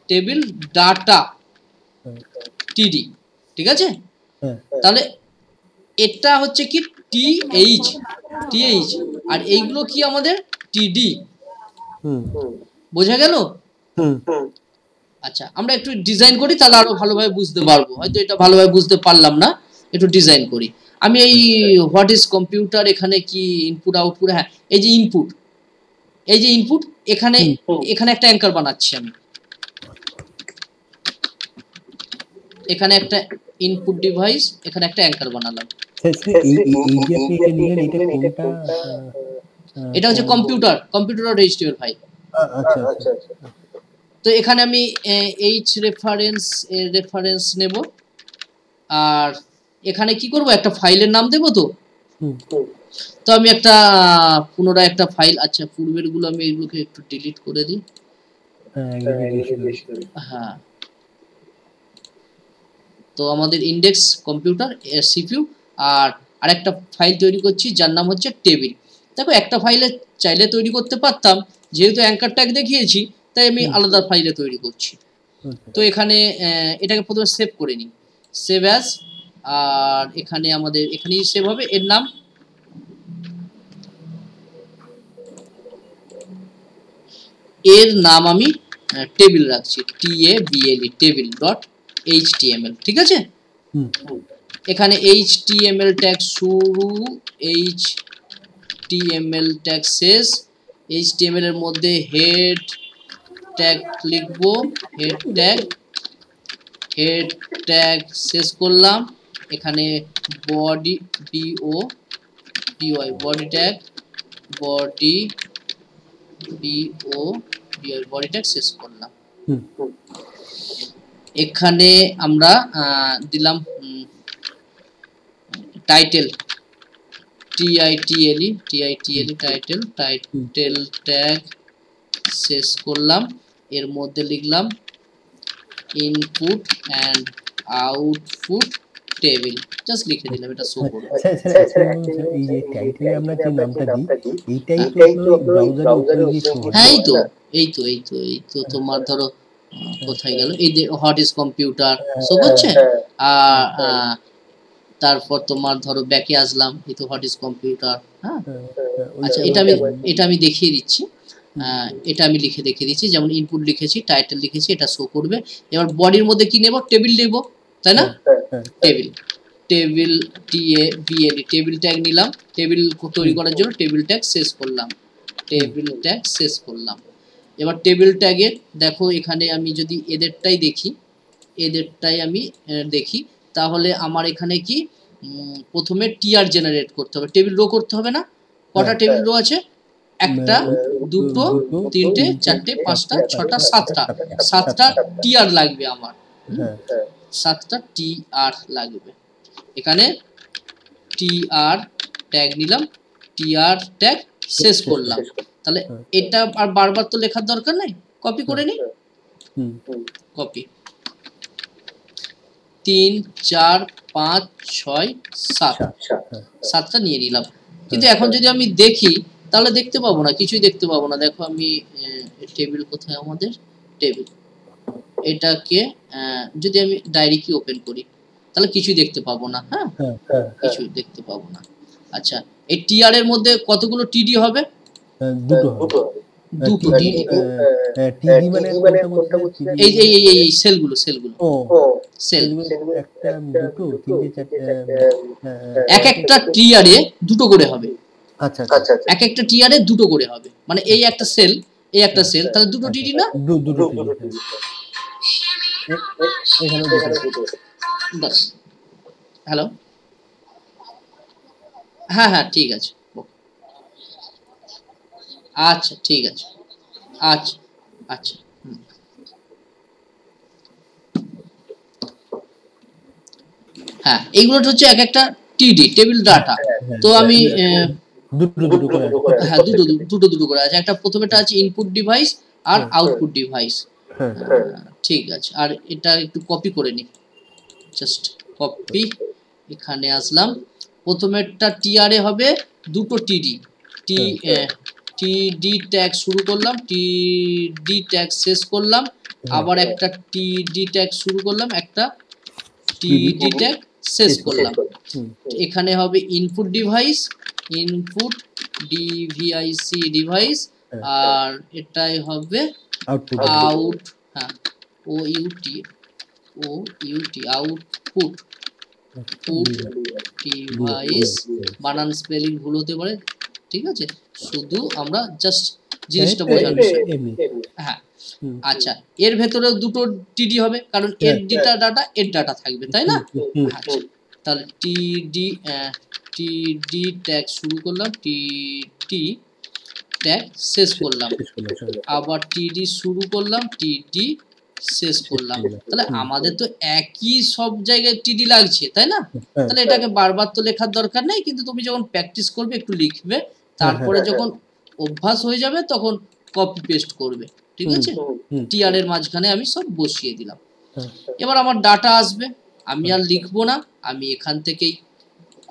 টেবিল ডাটা, TD, ঠিক আছে? তাহলে এটা হচ্ছে কি? TH, আর এইগুলো কি আমাদের? TD। বোঝা গেল? আচ্ছা, আমরা একটু ডিজাইন করি, তাহলে আরো ভালোভাবে বুঝতে পারবো। হয়তো এটা ভালোভাবে বুঝতে পারলাম না, একটু ডিজাইন করি। আমি এই হোয়াট ইজ কম্পিউটার, এখানে কি ইনপুট আউটপুট, হ্যাঁ এই যে ইনপুট, এই যে ইনপুট, এখানে এখানে একটা অ্যাঙ্কার বানাচ্ছি আমি। এখানে একটা ইনপুট ডিভাইস, এখানে একটা অ্যাঙ্কার বানালাম। এটা হচ্ছে কম্পিউটার, কম্পিউটার.html ফাইল। তো এখানে আমি এইচ রেফারেন্স নেব, আর এখানে কি করব? একটা ফাইলের নাম দেব। তো আমি একটা পুনরায় একটা ফাইল, আচ্ছা পূর্বের গুলো আমি এগুলোকে একটু ডিলিট করে দিই। হ্যাঁ, তো আমাদের ইন্ডেক্স কম্পিউটার CPU, আর আরেকটা ফাইল তৈরি করছি যার নাম হচ্ছে টেবিল। দেখো, একটা ফাইলে চাইলে তৈরি করতে পারতাম, যেহেতু অ্যাঙ্কার ট্যাগ দেখিয়েছি তাই আমি আলাদা ফাইলে তৈরি করছি। তো এখানে এটাকে প্রথমে সেভ করে নিই, সেভ অ্যাজ। আর এখানে আমাদের এখানেই সেভ হবে। এর নাম আমি টেবিল রাখছি, TABLE, টেবিল ডট HTML, ঠিক আছে? এখানে HTML ট্যাগ শুরু, HTML ট্যাগ শেষ, HTML এর মধ্যে হেড ট্যাগ লিখবো, হেড ট্যাগ শেষ করলাম। এখানে body, BODY, body tag, body tag শেষ করলাম। এখানে আমরা দিলাম টাইটেল, TITLE, টাইটেল ট্যাগ শেষ করলাম। এর মধ্যে লিখলাম input and output table, just লিখে দিলাম, এটা শো করবে।
এই যে টাইটেলে আমরা যে নামটা দিই, এইটাই তো ব্রাউজারে উপরে গিয়ে শো হয়।
হ্যাঁ, এই তো তোমার ধরো কোথায় গেল, এই যে হোয়াট ইজ কম্পিউটার শো করছে। আর তারপর তোমার ধরো ব্যাকে আসলাম, এই তো হোয়াট ইজ কম্পিউটার। হ্যাঁ, আচ্ছা এটা আমি দেখিয়ে দিচ্ছি। এটা আমি লিখে দেখিয়ে দিচ্ছি, যেমন ইনপুট লিখেছি, টাইটেল লিখেছি, এটা শো করবে। এবার বডির মধ্যে কি নেব? টেবিল নেব, তাই না? Table. Table TABL table tag নিলাম, টেবিল তৈরি করার জন্য টেবিল ট্যাগ শেষ করলাম, টেবিল ট্যাগ শেষ করলাম। এবার টেবিল ট্যাগে দেখো এখানে আমি যদি এদেরটাই আমি দেখি, তাহলে আমার এখানে কি প্রথমে টিআর জেনারেট করতে হবে, টেবিল রো করতে হবে না? কটা টেবিল রো আছে? একটা, দুটো, তিনটে, চারটে, পাঁচটা, ছটা, সাতটা টিআর লাগবে আমার, 7টা টিআর লাগবে। এখানে টিআর ট্যাগ নিলাম, টিআর ট্যাগ শেষ করলাম। তাহলে এটা আর বারবার তো লেখার দরকার নাই, কপি করে নিই, কপি 3 4 5 6 7, 7টা নিয়ে নিলাম। কিন্তু এখন যদি আমি দেখি তাহলে দেখতে পাবো না, কিছুই দেখতে পাবো না। দেখো আমি টেবিল কোথায়, আমাদের টেবিল, এটাকে যদি আমি ডায়েরি কি ওপেন করি তাহলে কিছুই দেখতে পাবো না। হ্যাঁ, কিছুই দেখতে পাবো না। আচ্ছা, এই টিআর এর মধ্যে কতগুলো টিডি হবে? দুটো টিডি।
টিডি মানে কোনটা বলছিস?
এই সেলগুলো সেল
একটা, দুটো, তিনটে, চারটে,
এক একটা টিআরে দুটো করে হবে।
আচ্ছা,
এক একটা টিআরে দুটো করে হবে, মানে এই একটা সেল, এই একটা সেল, তাহলে দুটো টিডি না?
দুটো টিডি। এখানে
বাস। হ্যালো, হ্যাঁ ঠিক আছে, আচ্ছা ঠিক আছে, আচ্ছা আচ্ছা। হ্যাঁ, এইগুলো হচ্ছে এক একটা টিডি, টেবিল ডাটা। তো আমি দুটো করে আছে। একটা প্রথমেটা আছে ইনপুট ডিভাইস আর আউটপুট ডিভাইস। ঠিক আছে, আর এটা একটু কপি করে নিই, জাস্ট কপি, এখানে আসলাম। প্রথমেরটা টিআরএ হবে দুটো টিডি, টিডি ট্যাগ শুরু করলাম, টিডি ট্যাগ শেষ করলাম, আবার একটা টিডি ট্যাগ শুরু করলাম, একটা টিডি ট্যাগ শেষ করলাম। এখানে হবে ইনপুট ডিভাইস, ইনপুট ডিভিআইসি ডিভাইস, আর এটাই হবে আউট, হ্যাঁ OUT আউটপুট ডিভাইস। বানান স্পেলিং ভুল হতে পারে, ঠিক আছে, শুধু আমরা জাস্ট জিনিসটা বোঝার বিষয়। হ্যাঁ, আচ্ছা, এর ভেতরেও দুটো টিডি হবে, কারণ এর ডাটা থাকবে, তাই না? আচ্ছা, তাহলে টিডি ট্যাগ শুরু করলাম, টিডি ট্যাগ শেষ করলাম, আবার টিডি শুরু করলাম, টিডি শেষ করলাম। তাহলে আমাদের তো একই সব জায়গায় টিডি লাগছে, তাই না? তাহলে এটাকে বারবার তো লেখার দরকার নেই, কিন্তু তুমি যখন প্র্যাকটিস করবে একটু লিখবে, তারপরে যখন অভ্যাস হয়ে যাবে তখন কপি পেস্ট করবে, ঠিক আছে? টিআর এর মাঝখানে আমি সব বসিয়ে দিলাম। এবার আমার ডাটা আসবে, আমি আর লিখবো না, আমি এখান থেকেই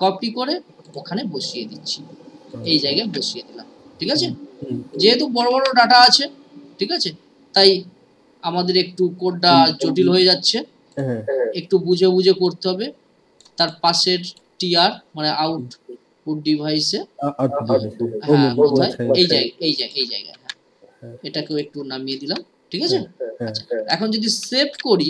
কপি করে ওখানে বসিয়ে দিচ্ছি, এই জায়গায় বসিয়ে দিলাম, ঠিক আছে? যেহেতু বড় বড় ডাটা আছে, ঠিক আছে, তাই আমাদের একটু কোডটা জটিল হয়ে যাচ্ছে, একটু বুঝে বুঝে করতে হবে। তার পাশের টিআর মানে আউটপুট ডিভাইসে, হ্যাঁ কোথায়, এই জায়গায়, হ্যাঁ, এটাকেও একটু নামিয়ে দিলাম, ঠিক আছে? আচ্ছা, এখন যদি সেভ করি,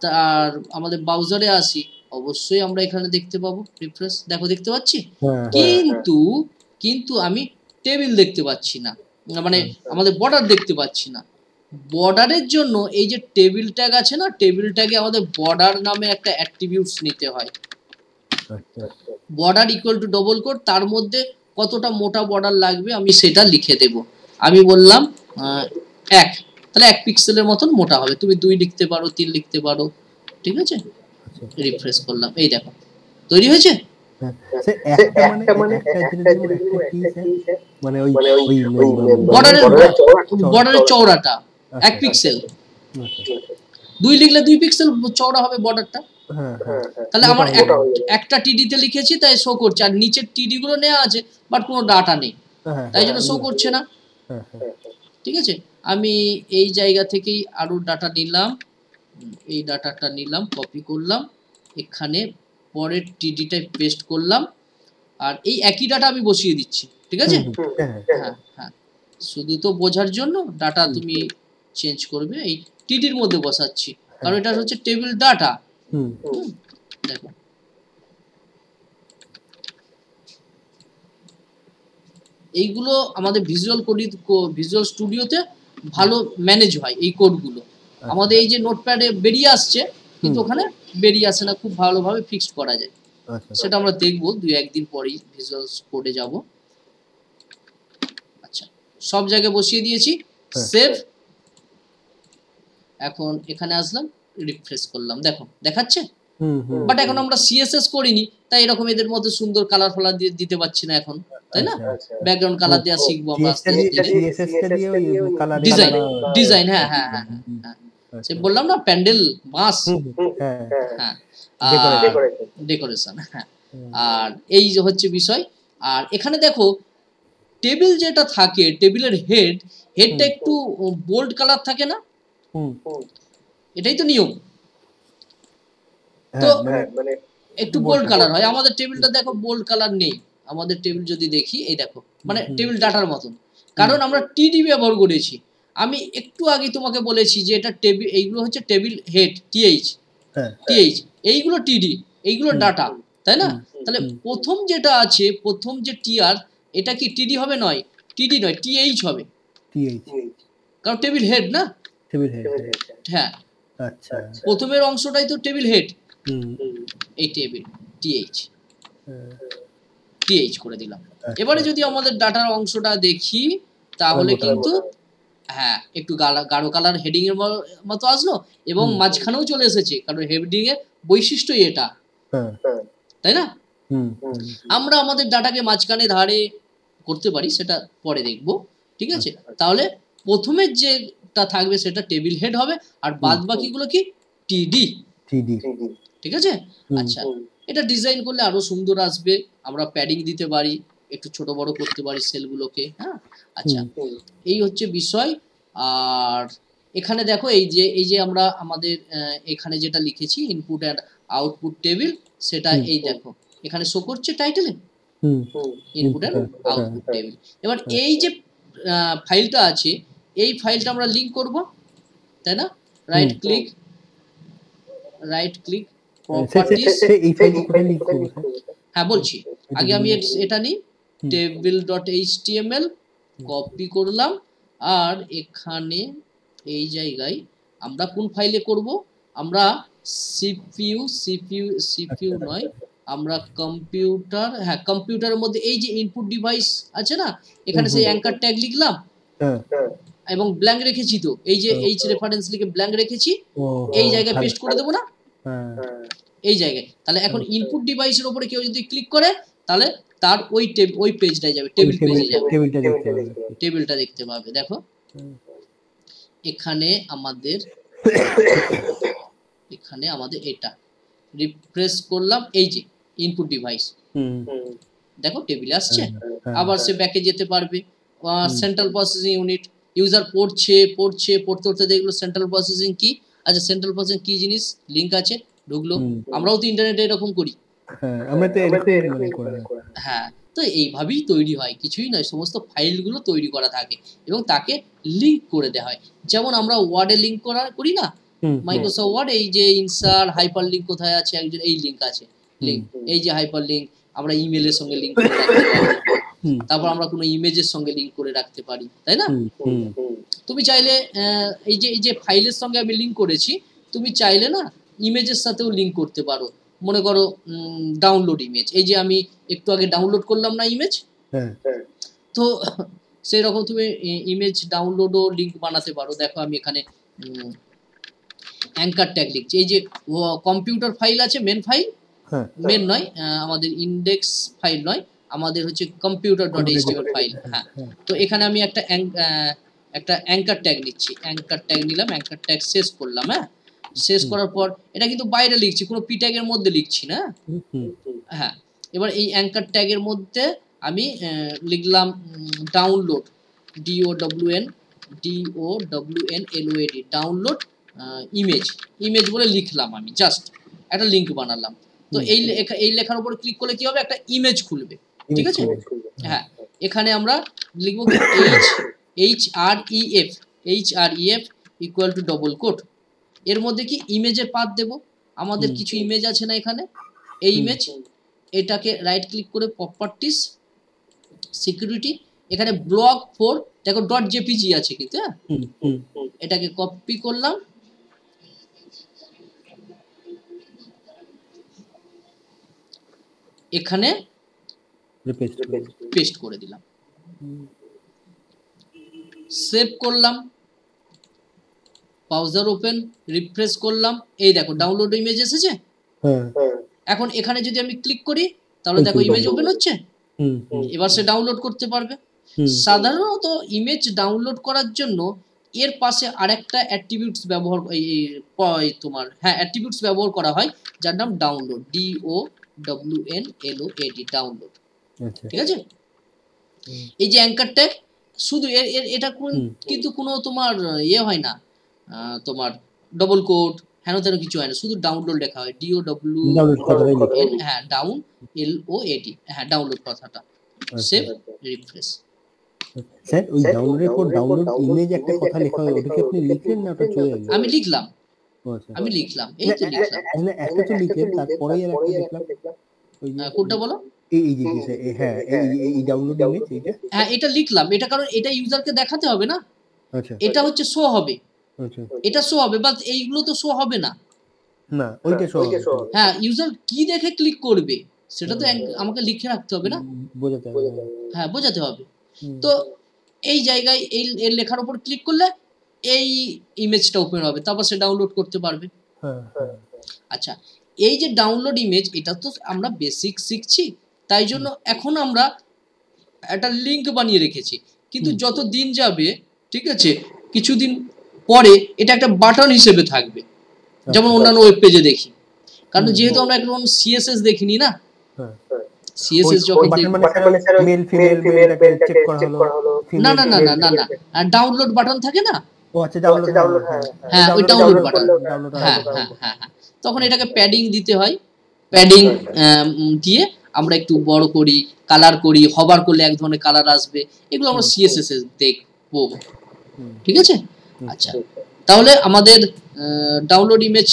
তার আমাদের ব্রাউজারে আসি, অবশ্যই আমরা এখানে দেখতে পাবো রিফ্রেশ, দেখো দেখতে পাচ্ছি, কিন্তু আমি টেবিল দেখতে পাচ্ছি না, মানে আমাদের বর্ডার দেখতে পাচ্ছি না। বর্ডারের জন্য এই যে টেবিল ট্যাগ আছে না, টেবিল ট্যাগে আমাদের বর্ডার নামে একটা অ্যাট্রিবিউটস নিতে হয়। Border equal to double quote, তার মধ্যে কতটা মোটা বর্ডার লাগবে আমি সেটা লিখে দেব। আমি বললাম 1, তাহলে 1 পিক্সেলের মতন মোটা হবে। তুমি 2 লিখতে পারো, 3 লিখতে পারো, ঠিক আছে? রিফ্রেশ করলাম, এই দেখো তৈরি হয়েছে। বর্ডারের চওড়াটা 1 পিক্সেল, 2 লিখলে 2 পিক্সেল চওড়া হবে বর্ডারটা। তাহলে আমার একটা টিডিতে লিখেছি তাই শো করছে, আর নিচের টিডি গুলো নেওয়া আছে বাট কোনো ডাটা নেই, তাই জন্য শো করছে না, ঠিক আছে? আমি এই জায়গা থেকেই আরো ডাটা নিলাম, এই ডাটাটা নিলাম, কপি করলাম, এখানে পরের টিডিটাই পেস্ট করলাম, আর এই একই ডাটা আমি বসিয়ে দিচ্ছি, ঠিক আছে? হ্যাঁ, শুধু তো বোঝার জন্য ডাটা তুমি চেঞ্জ করবে, এই টিডির মধ্যে বসাচ্ছি, কারণ এটা হচ্ছে টেবিল ডাটা। দেখো এইগুলো আমাদের ভিজুয়াল স্টুডিওতে ভালো ম্যানেজ হয় এই কোডগুলো। আমাদের এই যে নোটপ্যাডে বেরিয়ে আসছে, কিন্তু ওখানে বেরিয়ে আসে না, খুব ভালোভাবে ফিক্সড করা যায়। সেটা আমরা দেখবো 2-1 দিন পরেই ভিজুয়াল কোডে যাব। আচ্ছা, সব জায়গায় বসিয়ে দিয়েছি, সেভ। এখন এখানে আসলাম, রিফ্রেশ করলাম, দেখো দেখাচ্ছে। বাট এখন আমরা সিএসএস করিনি, তাই এরকম এদের মধ্যে সুন্দর কালার ফালার দিয়ে দিতে পারছি না এখন, তাই না? ব্যাকগ্রাউন্ড কালার দেওয়া শিখবো আমরা আস্তে আস্তে। ডিজাইন, হ্যাঁ হ্যাঁ হ্যাঁ হ্যাঁ, সে বললাম না প্যান্ডেল বাঁশ, হ্যাঁ, ডেকোরেশন, হ্যাঁ। আর এই যে হচ্ছে বিষয়। আর এখানে দেখো টেবিল যেটা থাকে, টেবিলের হেডটা একটু বোল্ড কালার থাকে না? এটাই তো নিয়ম। তো একটু বোল্ড কালার হয়। আমাদের টেবিলটা দেখো বোল্ড কালার নেই। আমাদের টেবিল যদি দেখি, এই দেখো, মানে টেবিল ডাটার মতন, কারণ আমরা টিডি ব্যবহার করেছি। আমি একটু আগে তোমাকে বলেছি যে এটা টেবিল, এইগুলো হচ্ছে টেবিল হেড, টিএইচ, এইগুলো টিডি, এইগুলো ডাটা, তাই না? তাহলে প্রথম যেটা আছে, প্রথম যে টিআর, এটা কি টিডি হবে? নয়, টিডি নয়, টিএইচ হবে, কারণ টেবিল হেড না, হ্যাঁ। আচ্ছা, প্রথমের অংশটাই তো টেবিল হেড, এই টেবিল টিএইচ করে দিলাম। এবারে যদি আমাদের ডাটার অংশটা দেখি, তাহলে কিন্তু হ্যাঁ একটু গাঢ় কালার হেডিং এর মতো আসলো, এবং মাঝখানেও চলে এসেছে, কারণ হেডিং এর বৈশিষ্ট্যই এটা, তাই না? আমরা আমাদের ডাটাকে মাঝখানে ধারে করতে পারি, সেটা পরে দেখব, ঠিক আছে? তাহলে প্রথমের যেটা থাকবে সেটা টেবিল হেড হবে, আর বাদ বাকিগুলো কি টিডি, ঠিক আছে? আচ্ছা, এটা ডিজাইন করলে আরো সুন্দর আসবে। আমরা প্যাডিং দিতে পারি, একটু ছোট বড় করতে পারি সেলগুলোকে, হ্যাঁ। আচ্ছা, এই হচ্ছে বিষয়। আর এখানে দেখো এই যে আমরা আমাদের এখানে যেটা লিখেছি ইনপুট অ্যান্ড আউটপুট টেবিল, সেটা এই দেখো এখানে শো করছে টাইটেলে, ইনপুট অ্যান্ড আউটপুট টেবিল। এবার এই যে ফাইলটা আছে, এই ফাইলটা আমরা লিংক করব, তাই না? রাইট ক্লিক প্রপার্টিজ, হ্যাঁ বলছি, আগে আমি এটা নিই, table.html কপি করলাম, আর এখানে এই জায়গায় আমরা কোন ফাইলে করব, আমরা সিপিইউ নয়, আমরা কম্পিউটার, হ্যাঁ কম্পিউটারের মধ্যে এই যে ইনপুট ডিভাইস আছে না, এখানে সেই অ্যাঙ্কার ট্যাগ লিখলাম, এবং ব্ল্যাঙ্ক রেখেছি, তো এই যে এইচ রেফারেন্স লিখে ব্ল্যাঙ্ক রেখেছি, এই জায়গায় পেস্ট করে দেবো না, এই জায়গায়। তাহলে এখন ইনপুট ডিভাইসের উপরে কেউ যদি ক্লিক করে, তাহলে তার ওই পেজটাই যাবে, টেবিল পেজে যাবে, টেবিলটা দেখতে পাবে। দেখো এখানে আমাদের এটা রিফ্রেশ করলাম, এই যে ইনপুট ডিভাইস, দেখো টেবিলে আসছে। আবার সে ব্যাকে যেতে পারবে, সেন্ট্রাল প্রসেসিং ইউনিট, ইউজার পড়তে দেখলো সেন্ট্রাল প্রসেসিং কি। আচ্ছা, সেন্ট্রাল প্রসেসিং কি জিনিস, লিংক আছে, ঢুকলো। আমরাও তো ইন্টারনেটে এরকম করি, হ্যাঁ। তো এইভাবেই তৈরি হয়, কিছুই নয়, সমস্ত ফাইলগুলো তৈরি করা থাকে এবং তাকে লিংক করে দেওয়া হয়। যেমন আমরা ওয়ার্ডে লিংক করি না, মাইক্রোসফট ওয়ার্ড, এই যে ইনসার্ট হাইপার লিংক কোথায় আছে, একজন এই লিংক আছে, লিংক, এই যে হাইপার লিংক, আমরা ইমেলের সঙ্গে লিংক করে রাখতে পারি, তারপর আমরা কোনো ইমেজের সঙ্গে লিংক করে রাখতে পারি, তাই না? তুমি চাইলে এই যে ফাইলের সঙ্গে আমি লিংক করেছি, তুমি চাইলে না ইমেজের সাথেও লিংক করতে পারো। মনে করো ডাউনলোড ইমেজ, এই যে আমি একটু আগে ডাউনলোড করলাম না ইমেজ, তো সেই রকম তুমি ইমেজ ডাউনলোডও লিংক বানাতে পারো। দেখো আমি এখানে অ্যাঙ্কার ট্যাগ লিখছি, এই যে কম্পিউটার ফাইল আছে, মেন ফাইল, মেন নয়, আমাদের ইন্ডেক্স ফাইল নয়, আমাদের হচ্ছে computer.html ফাইল, হ্যাঁ। তো এখানে আমি একটা অ্যাঙ্কার ট্যাগ নিচ্ছি, অ্যাঙ্কার ট্যাগ নিলাম, অ্যাঙ্কার ট্যাগ শেষ করলাম, হ্যাঁ। শেষ করার পর এটা কিন্তু বাইরে লিখছি, কোনো পি ট্যাগের মধ্যে লিখছি না, হ্যাঁ। এবার এই অ্যাঙ্কার ট্যাগের মধ্যে আমি লিখলাম ডাউনলোড, DOWNLOAD, ডাউনলোড ইমেজ বলে লিখলাম, আমি জাস্ট একটা লিংক বানালাম। তো এই লেখার উপর ক্লিক করলে কি হবে, একটা ইমেজ খুলবে, ঠিক আছে? হ্যাঁ, এখানে আমরা লিখবো HREF equal to double quote, এর মধ্যে কি ইমেজের পাথ দেব, আমাদের কিছু ইমেজ আছে না এখানে, এই ইমেজ, এটাকে রাইট ক্লিক করে প্রপার্টিজ, সিকিউরিটি, এখানে ব্লগ 4 দেখো .jpg আছে কিন্তু, হ্যাঁ এটাকে কপি করলাম, এখানে পেস্ট করে দিলাম, সেভ করলাম, ব্রাউজার ওপেন, রিফ্রেশ করলাম, এই দেখো ডাউনলোড ইমেজ এসেছে। এখন এখানে যদি আমি ক্লিক করি তাহলে দেখো ইমেজ ওপেন হচ্ছে, এবার সে ডাউনলোড করতে পারবে। সাধারণত ইমেজ ডাউনলোড করার জন্য এর পাশে আরেকটা অ্যাট্রিবিউটস ব্যবহার তোমার অ্যাট্রিবিউটস ব্যবহার করা হয়, যার নাম ডাউনলোড, DOWNLOAD, ডাউনলোড। ঠিক আছে, এই যে অ্যাঙ্কার ট্যাগ, শুধু এটা কিন্তু কোনো তোমার হয় না, তোমার ডবল কোড হেন তেন কিছু হয় না, শুধু ডাউনলোড লেখা হয়, DOWN, হ্যাঁ DOWNLOAD, হ্যাঁ ডাউনলোড কথাটা। Save, refresh.
স্যার ওই ডাউনলোডের পর ডাউনলোড ইমেজ একটা কথা লেখা হয়, ওটাকে আপনি লিখলেন না ওটা চলে গেল?
আমি লিখলাম, এই তো লিখলাম,
একটা তো লিখলেন, তারপরেই আর একটা লিখলাম,
কোনটা বলো?
এই যে হ্যাঁ এই ডাউনলোড ইমেজ,
হ্যাঁ এটা লিখলাম, এটা কারণ এটা ইউজারকে দেখাতে হবে না,
আচ্ছা
এটা হচ্ছে শো হবে, আচ্ছা এটা শো হবে, বাট এইগুলো তো শো হবে না,
না ওইটা শো হবে,
হ্যাঁ ইউজার কি দেখে ক্লিক করবে সেটা তো আমাকে লিখে রাখতে হবে না,
বোঝাতে হবে,
হ্যাঁ বোঝাতে হবে। তো এই জায়গায় এই এর লেখার উপর ক্লিক করলে এই ইমেজটা ওপেন হবে, তারপর সে ডাউনলোড করতে পারবে। আচ্ছা, এই যে ডাউনলোড ইমেজ, এটা তো আমরা বেসিক শিখছি, তাই জন্য এখন আমরা একটা লিংক বানিয়ে রেখেছি, কিন্তু যত দিন যাবে, ঠিক আছে, কিছুদিন পরে এটা একটা বাটন হিসেবে থাকবে, যেমন অন্যান্য ওয়েব পেজে দেখি, কারণ যেহেতু আমরা এখন সিএসএস দেখিনি না, সিএসএস যখন
মেল ফিমেল চেক করা হলো,
না না না না না না, আর ডাউনলোড বাটন থাকে না,
ও আচ্ছা ডাউনলোড,
হ্যাঁ ওই ডাউনলোড বাটন, হ্যাঁ হ্যাঁ হ্যাঁ, তখন এটাকে প্যাডিং দিতে হয়, প্যাডিং দিয়ে আমরা একটু বড় করি, কালার করি, হবার করলে এক ধরনের কালার আসবে, এগুলো আমরা সিএসএস এ দেখবো, ঠিক আছে। আচ্ছা, তাহলে আমাদের ডাউনলোড ইমেজ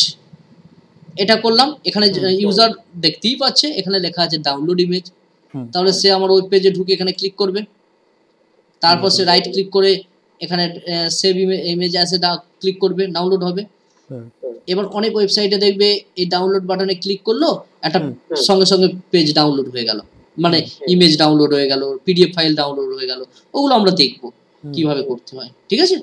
এটা করলাম, এখানে ইউজার দেখতেই পাচ্ছে এখানে লেখা আছে ডাউনলোড ইমেজ, তাহলে সে আমার ওয়েব পেজে ঢুকে এখানে ক্লিক করবে, তারপর সে রাইট ক্লিক করে এখানে save image as a click করবে, ডাউনলোড হবে। এবার অনেক ওয়েবসাইটে দেখবে এই ডাউনলোড বাটনে ক্লিক করলো, একটা সঙ্গে সঙ্গে পেজ ডাউনলোড হয়ে গেল, মানে ইমেজ ডাউনলোড হয়ে গেল, পিডিএফ ফাইল ডাউনলোড হয়ে গেল, ওগুলো আমরা দেখবো কিভাবে করতে হয়, ঠিক আছে।